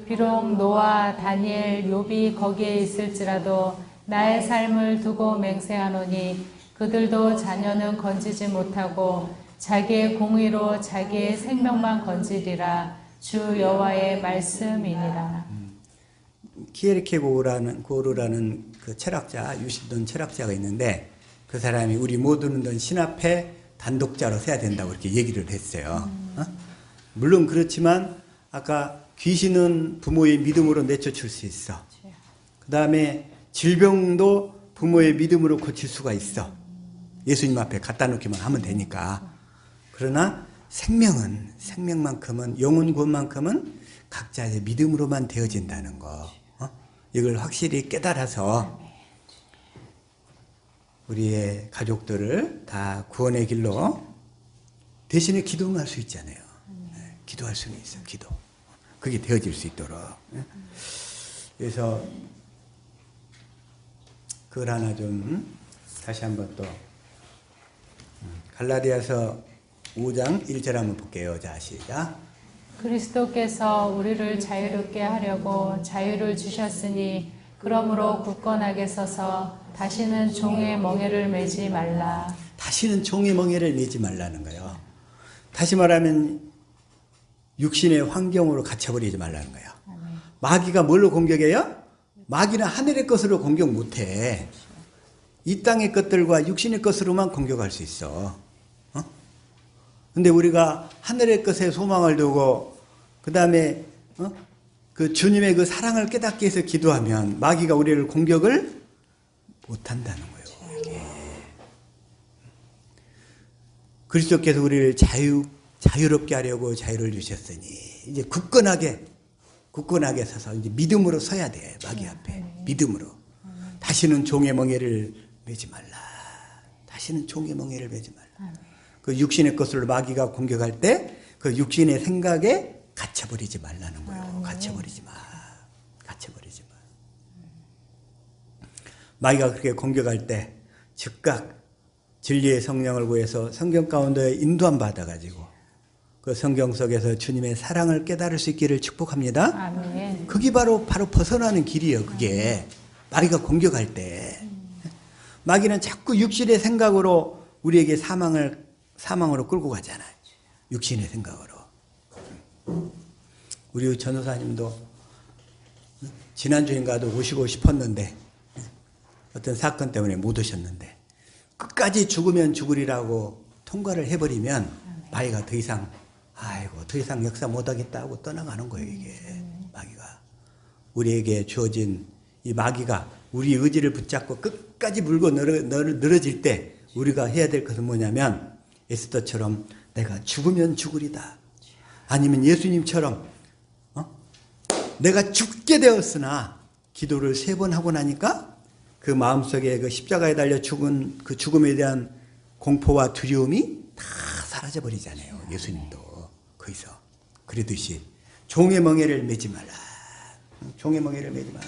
비록 노아, 다니엘, 욥이 거기에 있을지라도 나의 삶을 두고 맹세하노니 그들도 자녀는 건지지 못하고 자기의 공의로 자기의 생명만 건지리라. 주 여호와의 말씀이니라. 키에르케고르라는 그 철학자, 유신론 철학자가 있는데 그 사람이 우리 모두는 넌 신 앞에 단독자로 서야 된다고 이렇게 얘기를 했어요. 물론 그렇지만 아까 귀신은 부모의 믿음으로 내쫓을 수 있어. 그 다음에 질병도 부모의 믿음으로 고칠 수가 있어. 예수님 앞에 갖다 놓기만 하면 되니까. 그러나 생명만큼은, 영혼 구원만큼은 각자의 믿음으로만 되어진다는 거. 이걸 확실히 깨달아서 우리의 가족들을 다 구원의 길로 대신에 기도는 할 수 있잖아요. 기도할 수는 있어, 기도. 그게 되어질 수 있도록. 그래서 그걸 하나 좀 다시 한번 또 갈라디아서 5장 1절 한번 볼게요. 자, 시작. 그리스도께서 우리를 자유롭게 하려고 자유를 주셨으니 그러므로 굳건하게 서서 다시는 종의 멍에를 매지 말라. 다시는 종의 멍에를 매지 말라는 거예요. 다시 말하면 육신의 환경으로 갇혀버리지 말라는 거예요. 마귀가 뭘로 공격해요? 마귀는 하늘의 것으로 공격 못해. 이 땅의 것들과 육신의 것으로만 공격할 수 있어. 근데 우리가 하늘의 것에 소망을 두고 그 다음에 그 주님의 그 사랑을 깨닫기 위해서 기도하면 마귀가 우리를 공격을 못한다는 거예요. 이게. 그리스도께서 우리를 자유롭게 하려고 자유를 주셨으니 이제 굳건하게 서서 이제 믿음으로 서야 돼. 마귀 앞에 믿음으로. 다시는 종의 멍에를 매지 말라. 다시는 종의 멍에를 매지 말라. 그 육신의 것으로 마귀가 공격할 때 그 육신의 생각에 갇혀버리지 말라는 거예요. 갇혀버리지 마. 마귀가 그렇게 공격할 때 즉각 진리의 성령을 구해서 성경 가운데 인도함 받아가지고 그 성경 속에서 주님의 사랑을 깨달을 수 있기를 축복합니다. 아멘. 그게 바로 벗어나는 길이에요. 그게 마귀가 공격할 때 마귀는 자꾸 육신의 생각으로 우리에게 사망으로 끌고 가잖아요. 육신의 생각으로. 우리 전도사님도 지난주인가도 오시고 싶었는데 어떤 사건 때문에 못 오셨는데 끝까지 죽으면 죽으리라고 통과를 해버리면 마귀가 더 이상 역사 못하겠다 하고 떠나가는 거예요. 이게 마귀가 우리에게 주어진 이 마귀가 우리 의지를 붙잡고 끝까지 물고 늘어질 때 우리가 해야 될 것은 뭐냐면 에스더처럼 내가 죽으면 죽으리다. 아니면 예수님처럼 내가 죽게 되었으나 기도를 3번 하고 나니까 그 마음속에 그 십자가에 달려 죽은 그 죽음에 대한 공포와 두려움이 다 사라져버리잖아요. 예수님도 거기서. 그러듯이 종의 멍에를 매지 마라. 종의 멍에를 매지 마라.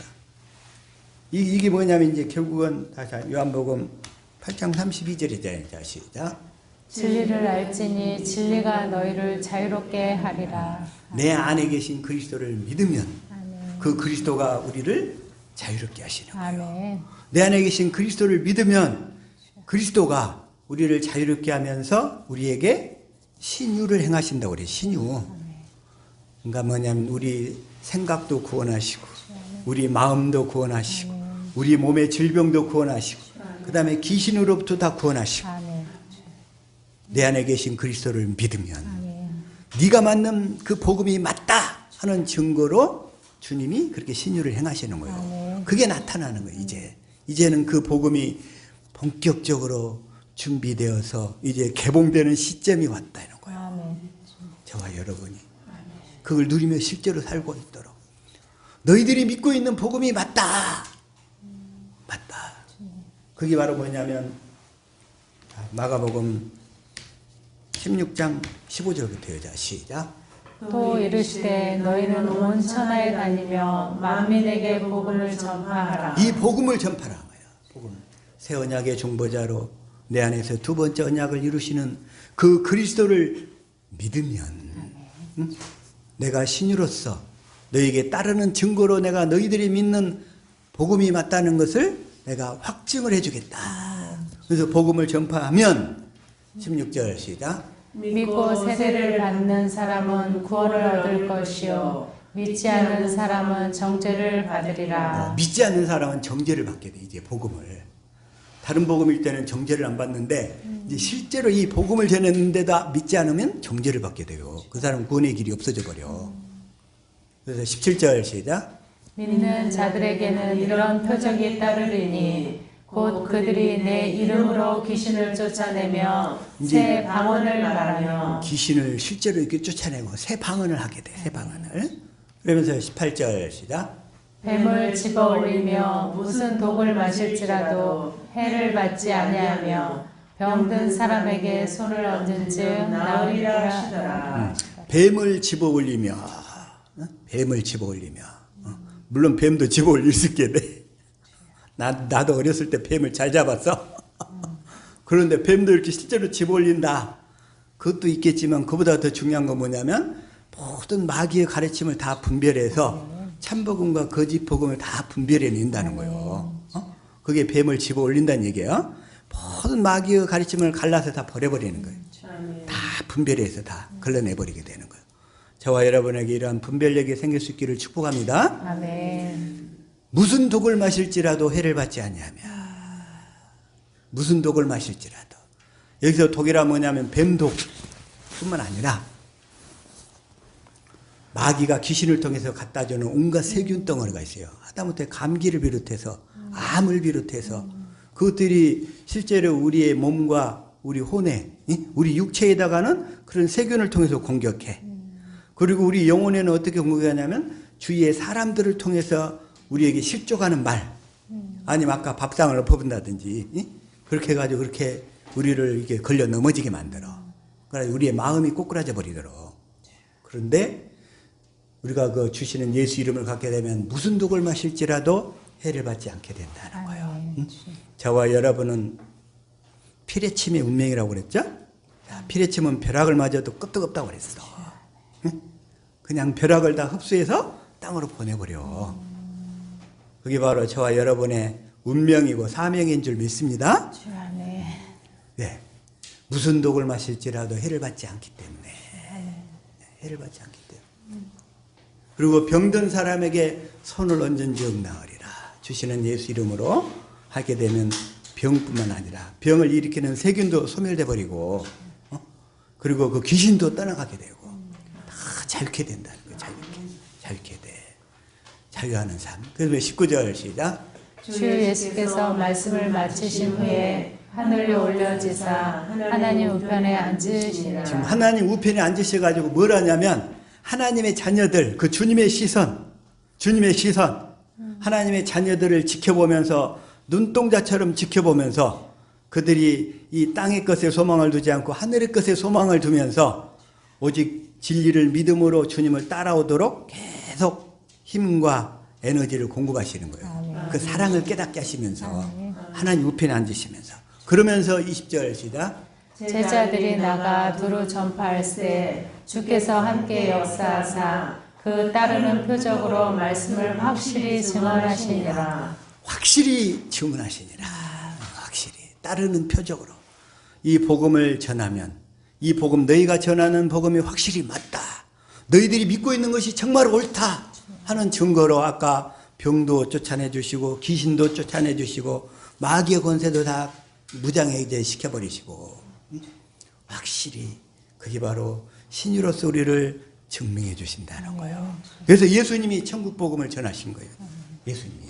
이게 뭐냐면 이제 결국은 다시 요한복음 8장 32절이잖아요. 자, 시작. 진리를 알지니 진리가 너희를 자유롭게 하리라. 내 안에 계신 그리스도를 믿으면 아멘. 그 그리스도가 우리를 자유롭게 하시는 거예요. 아멘. 내 안에 계신 그리스도를 믿으면 그리스도가 우리를 자유롭게 하면서 우리에게 신유를 행하신다고 그래요. 신유. 그러니까 뭐냐면 우리 생각도 구원하시고 우리 마음도 구원하시고 우리 몸의 질병도 구원하시고 그 다음에 귀신으로부터 다 구원하시고 아멘. 내 안에 계신 그리스도를 믿으면 아멘. 네가 맞는 그 복음이 맞다 하는 증거로 주님이 그렇게 신유를 행하시는 거예요. 아멘. 그게 나타나는 거예요. 이제는 그 복음이 본격적으로 준비되어서 이제 개봉되는 시점이 왔다는 거예요. 아멘. 저와 여러분이 그걸 누리며 실제로 살고 있도록. 너희들이 믿고 있는 복음이 맞다. 맞다. 그게 바로 뭐냐면 마가복음 16장 15절부터 여자 시작. 또 이르시되 너희는 온 천하에 다니며 만민에게 복음을 전파하라. 이 복음을 전파라 거야. 복음. 새 언약의 중보자로 내 안에서 두 번째 언약을 이루시는 그 그리스도를 믿으면 내가 신유로서 너희에게 따르는 증거로 내가 너희들이 믿는 복음이 맞다는 것을 내가 확증을 해주겠다. 그래서 복음을 전파하면 16절 시작. 믿고 세례를 받는 사람은 구원을 얻을 것이요 믿지 않는 사람은 정죄를 받으리라. 믿지 않는 사람은 정죄를 받게 돼. 이제 복음을 다른 복음일 때는 정죄를 안 받는데 이제 실제로 이 복음을 전했는데다 믿지 않으면 정죄를 받게 돼요. 그 사람은 구원의 길이 없어져 버려. 그래서 17절 시작. 믿는 자들에게는 이런 표적이 따르리니 곧 그들이 내 이름으로 귀신을 쫓아내며 새 방언을 말하며. 귀신을 실제로 이렇게 쫓아내고 새 방언을 하게 돼. 새 방언을. 그러면서 18절 시작. 뱀을 집어 올리며 무슨 독을 마실지라도 해를 받지 아니하며 병든 사람에게 손을 얹은즉 나으리라 하시더라. 뱀을 집어 올리며 뱀을 집어 올리며 물론 뱀도 집어 올릴 수 있게 돼. 나도 어렸을 때 뱀을 잘 잡았어. 그런데 뱀도 이렇게 실제로 집어 올린다. 그것도 있겠지만 그보다 더 중요한 건 뭐냐면 모든 마귀의 가르침을 다 분별해서 참복음과 거짓 복음을 다 분별해낸다는 거예요. 그게 뱀을 집어 올린다는 얘기예요. 모든 마귀의 가르침을 갈라서 다 버려버리는 거예요. 다 분별해서 다 걸러내버리게 되는 거예요. 저와 여러분에게 이러한 분별력이 생길 수 있기를 축복합니다. 아멘. 무슨 독을 마실지라도 해를 받지 아니하며. 무슨 독을 마실지라도. 여기서 독이라 뭐냐면 뱀독뿐만 아니라 마귀가 귀신을 통해서 갖다 주는 온갖 세균 덩어리가 있어요. 하다못해 감기를 비롯해서 암을 비롯해서 그것들이 실제로 우리의 몸과 우리 혼에 우리 육체에다가는 그런 세균을 통해서 공격해. 그리고 우리 영혼에는 어떻게 공격하냐면 주위의 사람들을 통해서 우리에게 실족하는 말 아니면 아까 밥상을 엎어본다든지 그렇게 해가지고 그렇게 우리를 이렇게 걸려 넘어지게 만들어. 그러나 우리의 마음이 꼬꾸라져 버리도록. 그런데 우리가 그 주시는 예수 이름을 갖게 되면 무슨 독을 마실지라도 해를 받지 않게 된다는 거예요. 저와 여러분은 피레침의 운명이라고 그랬죠? 피레침은 벼락을 맞아도 끄떡없다고 그랬어. 그냥 벼락을 다 흡수해서 땅으로 보내버려. 그게 바로 저와 여러분의 운명이고 사명인 줄 믿습니다. 네. 무슨 독을 마실지라도 해를 받지 않기 때문에. 해를 받지 않기 때문에. 그리고 병든 사람에게 손을 얹은 즉 나으리라. 주시는 예수 이름으로 하게 되면 병뿐만 아니라 병을 일으키는 세균도 소멸돼 버리고 그리고 그 귀신도 떠나가게 되고 다 자유케 된다는 거예요. 자유케 돼. 자유하는 삶. 그래서 19절 시작. 주 예수께서 말씀을 마치신 후에 하늘에 올려지사 하나님 우편에 앉으시니라. 지금 하나님 우편에 앉으셔가지고 뭘 하냐면 하나님의 자녀들, 그 주님의 시선, 하나님의 자녀들을 지켜보면서 눈동자처럼 지켜보면서 그들이 이 땅의 것에 소망을 두지 않고 하늘의 것에 소망을 두면서 오직 진리를 믿음으로 주님을 따라오도록 계속 힘과 에너지를 공급하시는 거예요. 그 사랑을 깨닫게 하시면서 하나님 우편에 앉으시면서 그러면서 20절 시작. 제자들이 나가 두루 전파할세 주께서 함께 역사하사 그 따르는 표적으로 말씀을 확실히 증언하시니라. 확실히 증언하시니라. 확실히 따르는 표적으로 이 복음을 전하면 이 복음 너희가 전하는 복음이 확실히 맞다. 너희들이 믿고 있는 것이 정말 옳다 하는 증거로 아까 병도 쫓아내 주시고 귀신도 쫓아내 주시고 마귀의 권세도 다 무장해제 시켜버리시고 확실히 그게 바로 신유로서 우리를 증명해 주신다는 거예요. 그래서 예수님이 천국 복음을 전하신 거예요. 예수님이.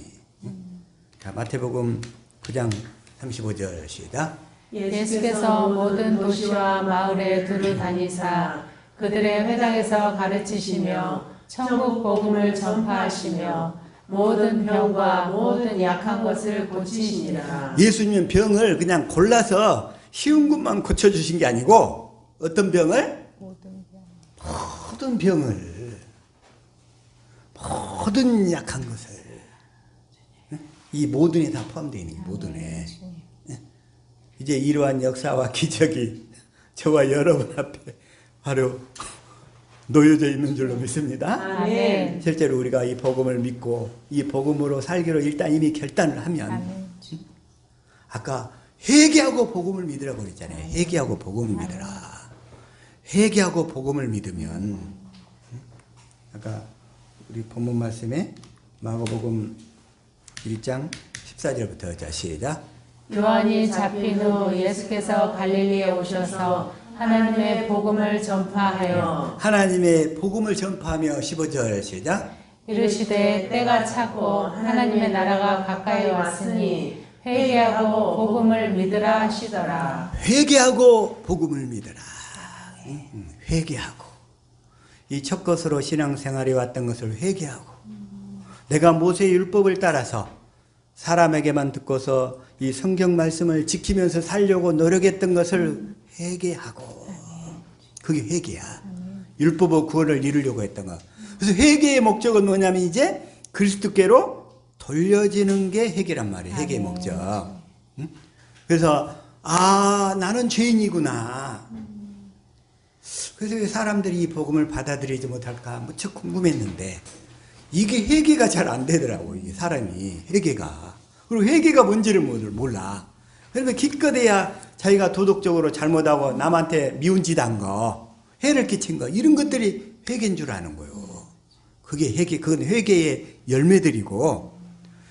자, 마태복음 9장 35절 시작. 예수께서 모든 도시와 마을에 두루 다니사 그들의 회당에서 가르치시며 천국 복음을 전파하시며 모든 병과 모든 약한 것을 고치시니라. 예수님은 병을 그냥 골라서 쉬운 것만 고쳐주신 게 아니고 어떤 병을? 모든 병을 모든 약한 것을 이 모든에 다 포함되어 있는 게 모든에 이제 이러한 역사와 기적이 저와 여러분 앞에 바로 놓여져 있는 줄로 믿습니다. 아멘. 실제로 우리가 이 복음을 믿고 이 복음으로 살기로 일단 이미 결단을 하면 아멘. 아까 회개하고 복음을 믿으라고 그랬잖아요. 회개하고 복음을 믿으라. 회개하고 복음을 믿으면 아까 우리 본문 말씀에 마가복음 1장 14절부터 자 시작. 요한이 잡힌 후 예수께서 갈릴리에 오셔서 하나님의 복음을 전파하여 하나님의 복음을 전파하며 15절 시작. 이르시되 때가 찼고 하나님의 나라가 가까이 왔으니 회개하고 복음을 믿으라 하시더라. 회개하고 복음을 믿으라. 회개하고 이 첫 것으로 신앙생활에 왔던 것을 회개하고 내가 모세의 율법을 따라서 사람에게만 듣고서 이 성경 말씀을 지키면서 살려고 노력했던 것을 회개하고 그게 회개야. 율법의 구원을 이루려고 했던 거. 그래서 회개의 목적은 뭐냐면 이제 그리스도께로 돌려지는 게 회개란 말이에요. 회개의 목적. 그래서 나는 죄인이구나. 그래서 왜 사람들이 이 복음을 받아들이지 못할까 무척 궁금했는데 이게 회개가 잘 안 되더라고. 이게 사람이 회개가. 그리고 회개가 뭔지를 몰라. 그러면 기껏해야 자기가 도덕적으로 잘못하고 남한테 미운 짓 한 거, 해를 끼친 거 이런 것들이 회개인 줄 아는 거예요. 그게 회개, 그건 회개의 열매들이고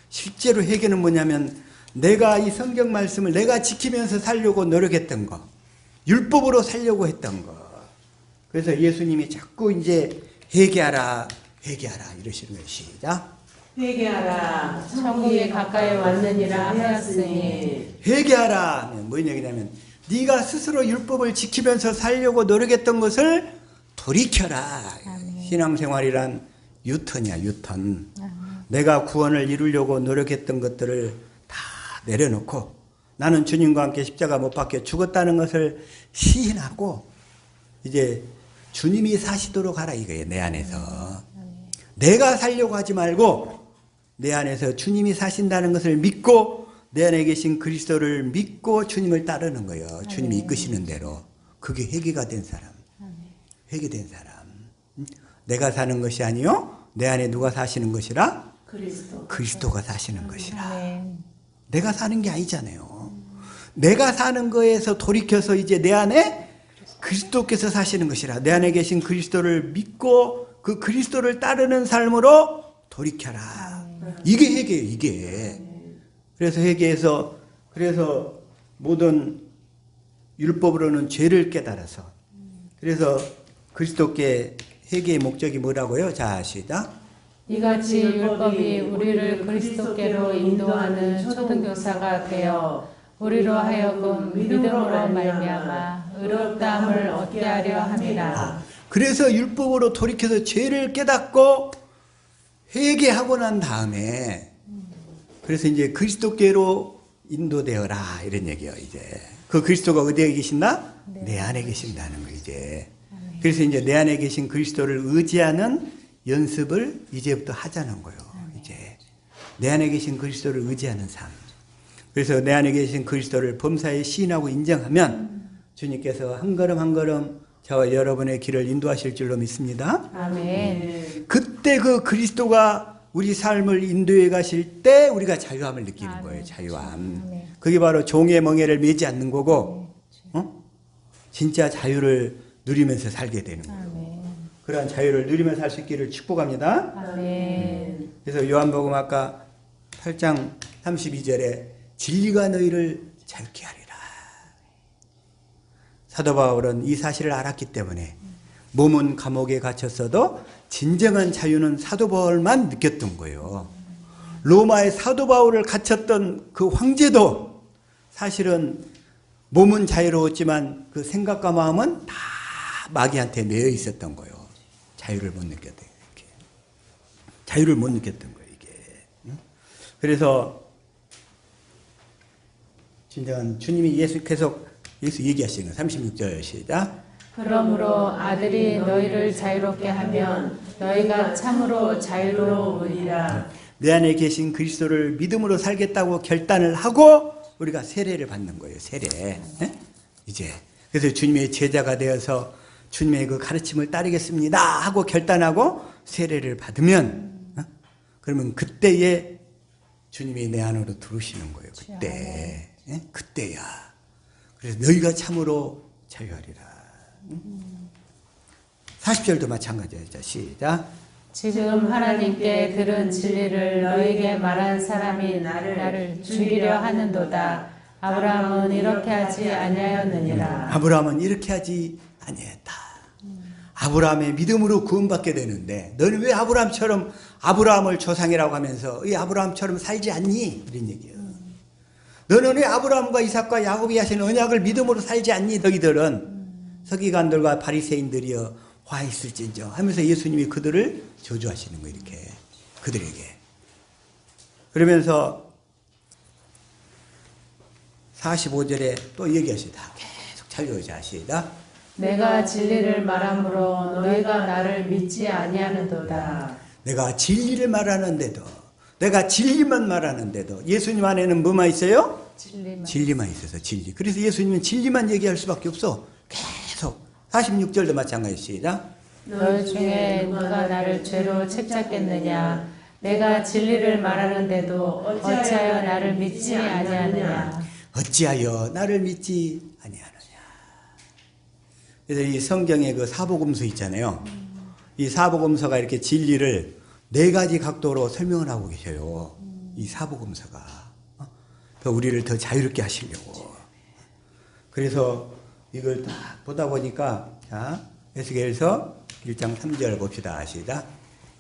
실제로 회개는 뭐냐면 내가 이 성경 말씀을 내가 지키면서 살려고 노력했던 거, 율법으로 살려고 했던 거. 그래서 예수님이 자꾸 이제 회개하라 이러시는 거예요. 시작. 회개하라. 천국이 가까이 왔느니라 하였으니. 회개하라. 뭔 얘기냐면 네가 스스로 율법을 지키면서 살려고 노력했던 것을 돌이켜라. 신앙생활이란 유턴이야, 유턴. 내가 구원을 이루려고 노력했던 것들을 다 내려놓고 나는 주님과 함께 십자가 못 박혀 죽었다는 것을 시인하고 이제 주님이 사시도록 하라 이거예요. 내 안에서. 내가 살려고 하지 말고 내 안에서 주님이 사신다는 것을 믿고 내 안에 계신 그리스도를 믿고 주님을 따르는 거예요. 주님이 이끄시는 대로. 그게 회개가 된 사람. 회개된 사람. 내가 사는 것이 아니요 내 안에 누가 사시는 것이라? 그리스도가 사시는 것이라. 내가 사는 게 아니잖아요. 내가 사는 거에서 돌이켜서 이제 내 안에 그리스도께서 사시는 것이라. 내 안에 계신 그리스도를 믿고 그 그리스도를 따르는 삶으로 돌이켜라. 이게 회개예요. 이게. 그래서 회개에서 그래서 모든 율법으로는 죄를 깨달아서 그래서 그리스도께 회개의 목적이 뭐라고요? 자 시작. 이같이 율법이 우리를 그리스도께로 인도하는 초등교사가 되어 우리로 하여금 믿음으로 말미암아 의롭다함을 얻게 하려 함이라. 그래서 율법으로 돌이켜서 죄를 깨닫고 회개하고 난 다음에 그래서 이제 그리스도께로 인도되어라 이런 얘기예요. 이제 그 그리스도가 어디에 계신다? 내 안에 계신다는 거 이제. 그래서 이제 내 안에 계신 그리스도를 의지하는 연습을 이제부터 하자는 거예요. 이제 내 안에 계신 그리스도를 의지하는 삶. 그래서 내 안에 계신 그리스도를 범사에 시인하고 인정하면 주님께서 한 걸음 한 걸음 저와 여러분의 길을 인도하실 줄로 믿습니다. 아멘. 그때 그 그리스도가 우리 삶을 인도해 가실 때 우리가 자유함을 느끼는 거예요. 자유함. 그게 바로 종의 멍에를 매지 않는 거고 진짜 자유를 누리면서 살게 되는 거예요. 그러한 자유를 누리면서 살 수 있기를 축복합니다. 아멘. 그래서 요한복음 아까 8장 32절에 진리가 너희를 자유케 하리라. 사도 바울은 이 사실을 알았기 때문에 몸은 감옥에 갇혔어도 진정한 자유는 사도 바울만 느꼈던 거예요. 로마의 사도 바울을 갇혔던 그 황제도 사실은 몸은 자유로웠지만 그 생각과 마음은 다 마귀한테 매여 있었던 거예요. 자유를 못 느꼈대요. 이렇게. 자유를 못 느꼈던 거예요, 이게. 응? 그래서 진정한 주님이 계속 예수 얘기하시는 거 36절 시작. 그러므로 아들이 너희를 자유롭게 하면 너희가 참으로 자유로우리라. 내 안에 계신 그리스도를 믿음으로 살겠다고 결단을 하고 우리가 세례를 받는 거예요. 세례. 예? 이제 그래서 주님의 제자가 되어서 주님의 그 가르침을 따르겠습니다 하고 결단하고 세례를 받으면 그러면 그때에 주님이 내 안으로 들어오시는 거예요. 그때. 예? 그때야. 그래서 너희가 참으로 자유하리라. 40절도 마찬가지예요. 자, 시작. 지금 하나님께 들은 진리를 너에게 말한 사람이 나를 죽이려 하는도다. 아브라함은 이렇게 하지 아니하였느니라. 아브라함은 이렇게 하지 아니했다. 아브라함의 믿음으로 구원받게 되는데 너는 왜 아브라함처럼 아브라함을 조상이라고 하면서 이 아브라함처럼 살지 않니? 이런 얘기예요. 너는 왜 아브라함과 이삭과 야곱이 하신 언약을 믿음으로 살지 않니? 너희들은 서기관들과 바리새인들이여 화 있을진저 하면서 예수님이 그들을 저주하시는 거예요. 이렇게 그들에게. 그러면서 45절에 또 얘기하시다. 계속 살려오자시다. 내가 진리를 말함으로 너희가 나를 믿지 아니하는도다. 내가 진리를 말하는데도 내가 진리만 말하는데도 예수님 안에는 뭐만 있어요? 진리만 있어서 진리. 그래서 예수님은 진리만 얘기할 수밖에 없어. 계속 46절도 마찬가지 시작. 너희 중에 누가 나를 죄로 책잡겠느냐? 내가 진리를 말하는데도 어찌하여 나를 믿지 아니하느냐? 어찌하여 나를 믿지 아니하느냐. 그래서 이 성경에 그 사복음서 있잖아요. 이 사복음서가 이렇게 진리를 네 가지 각도로 설명을 하고 계셔요. 이 사복음서가 더 우리를 더 자유롭게 하시려고. 그래서 이걸 딱 보다 보니까 자 에스겔서 1장 3절 봅시다. 시작.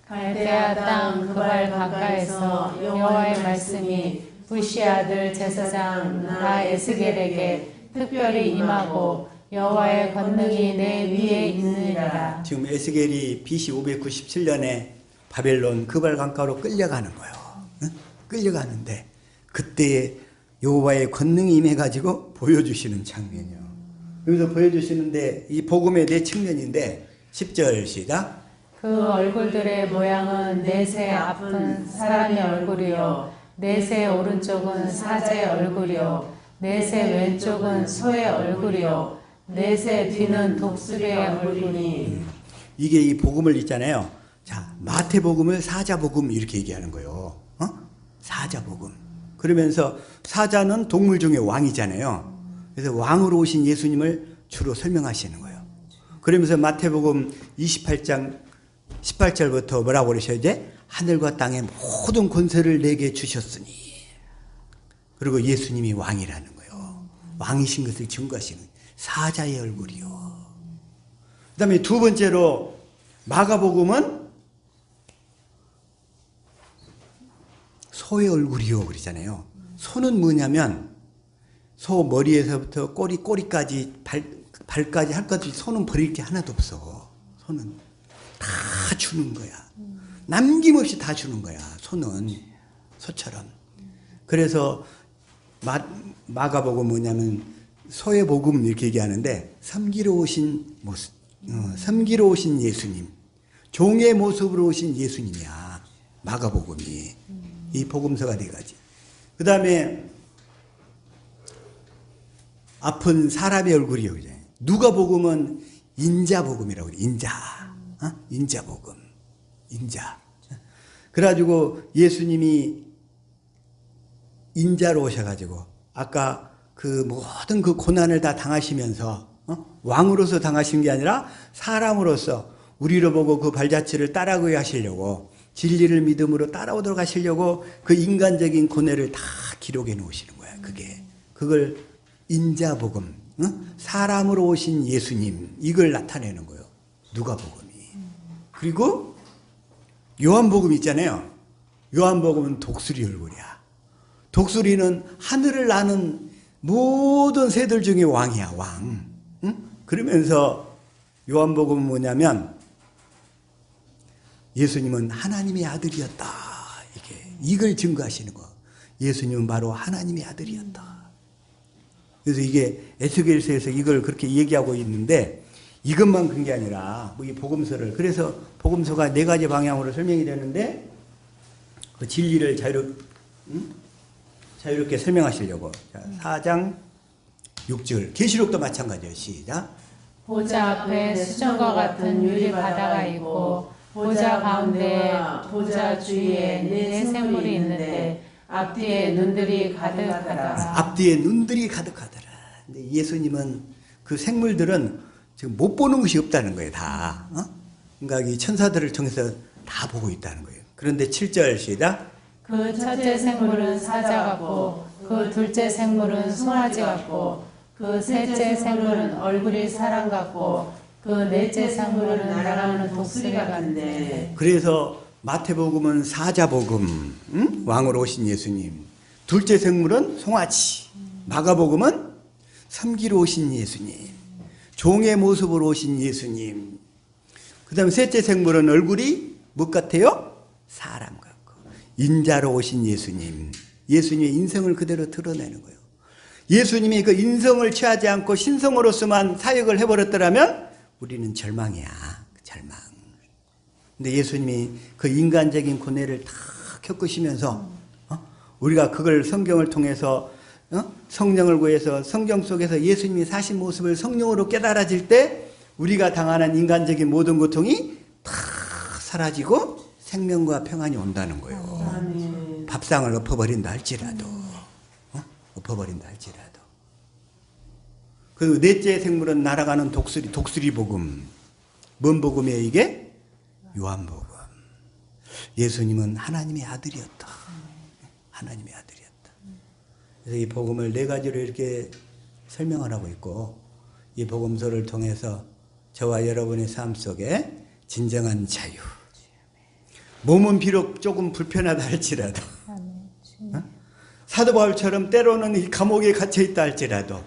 갈대아 땅 그발 가까이서 여호와의 말씀이 부시 아들 제사장 나 에스겔에게 특별히 임하고 여호와의 권능이 내 위에 있느니라. 지금 에스겔이 BC 597년에 바벨론 그발 강가로 끌려가는 거예요. 응? 끌려가는데 그때에 여호와의 권능이 임해가지고 보여주시는 장면이요. 여기서 보여주시는데 이 복음의 네 측면인데 10절 시작. 그 얼굴들의 모양은 넷의 앞은 사람의 얼굴이요 넷의 오른쪽은 사자의 얼굴이요 넷의 왼쪽은 소의 얼굴이요 넷의 뒤는 독수리의 얼굴이. 이게 이 복음을 있잖아요. 자, 마태복음을 사자복음 이렇게 얘기하는 거예요. 사자복음. 그러면서 사자는 동물 중에 왕이잖아요. 그래서 왕으로 오신 예수님을 주로 설명하시는 거예요. 그러면서 마태복음 28장 18절부터 뭐라고 그러셔야 돼? 하늘과 땅의 모든 권세를 내게 주셨으니. 그리고 예수님이 왕이라는 거예요. 왕이신 것을 증거하시는 사자의 얼굴이요. 그 다음에 두 번째로 마가복음은 소의 얼굴이요 그러잖아요. 소는 뭐냐면 소 머리에서부터 꼬리까지 발까지 할 것 없이 소는 버릴 게 하나도 없어. 소는 다 주는 거야. 남김없이 다 주는 거야. 소는 소처럼. 그래서 마가복음 뭐냐면 소의 복음 이렇게 얘기하는데 섬기러 오신 모습, 섬기러 오신 예수님, 종의 모습으로 오신 예수님이야. 마가복음이. 이 복음서가 네 가지. 그 다음에 앞은 사람의 얼굴이요. 누가복음은 인자복음이라고 그래. 인자복음. 인자. 그래가지고 예수님이 인자로 오셔가지고 아까 그 모든 그 고난을 다 당하시면서 왕으로서 당하신 게 아니라 사람으로서 우리를 보고 그 발자취를 따라가게 하시려고 진리를 믿음으로 따라오도록 하시려고 그 인간적인 고뇌를 다 기록해 놓으시는 거야. 그걸 인자복음, 사람으로 오신 예수님 이걸 나타내는 거예요. 누가복음이. 그리고 요한복음 있잖아요. 요한복음은 독수리 얼굴이야. 독수리는 하늘을 나는 모든 새들 중에 왕이야. 왕. 그러면서 요한복음은 뭐냐면 예수님은 하나님의 아들이었다. 이걸 증거하시는 거. 예수님은 바로 하나님의 아들이었다. 그래서 이게 에스겔서에서 이걸 그렇게 얘기하고 있는데 이것만 그런 게 아니라 이 복음서를 그래서 복음서가 네 가지 방향으로 설명이 되는데 그 진리를 자유롭게 설명하시려고 4장 6절 계시록도 마찬가지예요. 시작. 보좌 앞에 수정과 같은 유리 바다가 있고 보좌 가운데와 보좌 주위에 네 생물이 있는데 앞뒤에 눈들이 가득하더라. 앞뒤에 눈들이 가득하더라. 근데 예수님은 그 생물들은 지금 못 보는 것이 없다는 거예요. 다. 그러니까 이 천사들을 통해서 다 보고 있다는 거예요. 그런데 7절 시작. 그 첫째 생물은 사자 같고 그 둘째 생물은 송아지 같고 그 셋째 생물은 얼굴이 사람 같고 그 넷째 생물은 날아가는 독수리 같은데. 그래서 마태복음은 사자복음, 왕으로 오신 예수님. 둘째 생물은 송아지. 마가복음은 섬기러 오신 예수님. 종의 모습으로 오신 예수님. 그 다음에 셋째 생물은 얼굴이 뭐 같아요? 사람 같고. 인자로 오신 예수님. 예수님의 인성을 그대로 드러내는 거예요. 예수님이 그 인성을 취하지 않고 신성으로서만 사역을 해버렸더라면 우리는 절망이야. 절망. 근데 예수님이 그 인간적인 고뇌를 다 겪으시면서 우리가 그걸 성경을 통해서 성령을 구해서 성경 속에서 예수님이 사신 모습을 성령으로 깨달아질 때 우리가 당하는 인간적인 모든 고통이 다 사라지고 생명과 평안이 온다는 거예요. 아멘. 밥상을 엎어버린다 할지라도 엎어버린다 할지라도. 그리고 넷째 생물은 날아가는 독수리 복음. 뭔 복음이에요 이게? 요한복음. 예수님은 하나님의 아들이었다. 하나님의 아들이었다. 그래서 이 복음을 네 가지로 이렇게 설명을 하고 있고 이 복음서를 통해서 저와 여러분의 삶 속에 진정한 자유. 몸은 비록 조금 불편하다 할지라도 사도 바울처럼 때로는 이 감옥에 갇혀 있다 할지라도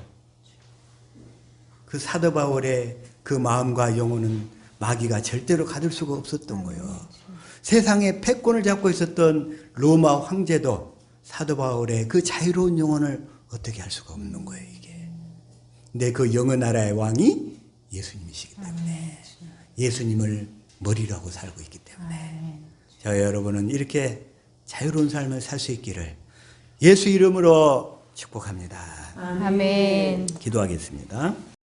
그 사도 바울의 그 마음과 영혼은 마귀가 절대로 가둘 수가 없었던 거예요. 세상에 패권을 잡고 있었던 로마 황제도 사도 바울의 그 자유로운 영혼을 어떻게 할 수가 없는 거예요, 이게. 근데 그 영의 나라의 왕이 예수님이시기 때문에 예수님을 머리로 하고 살고 있기 때문에 저 여러분은 이렇게 자유로운 삶을 살 수 있기를 예수 이름으로 축복합니다. 아멘. 기도하겠습니다.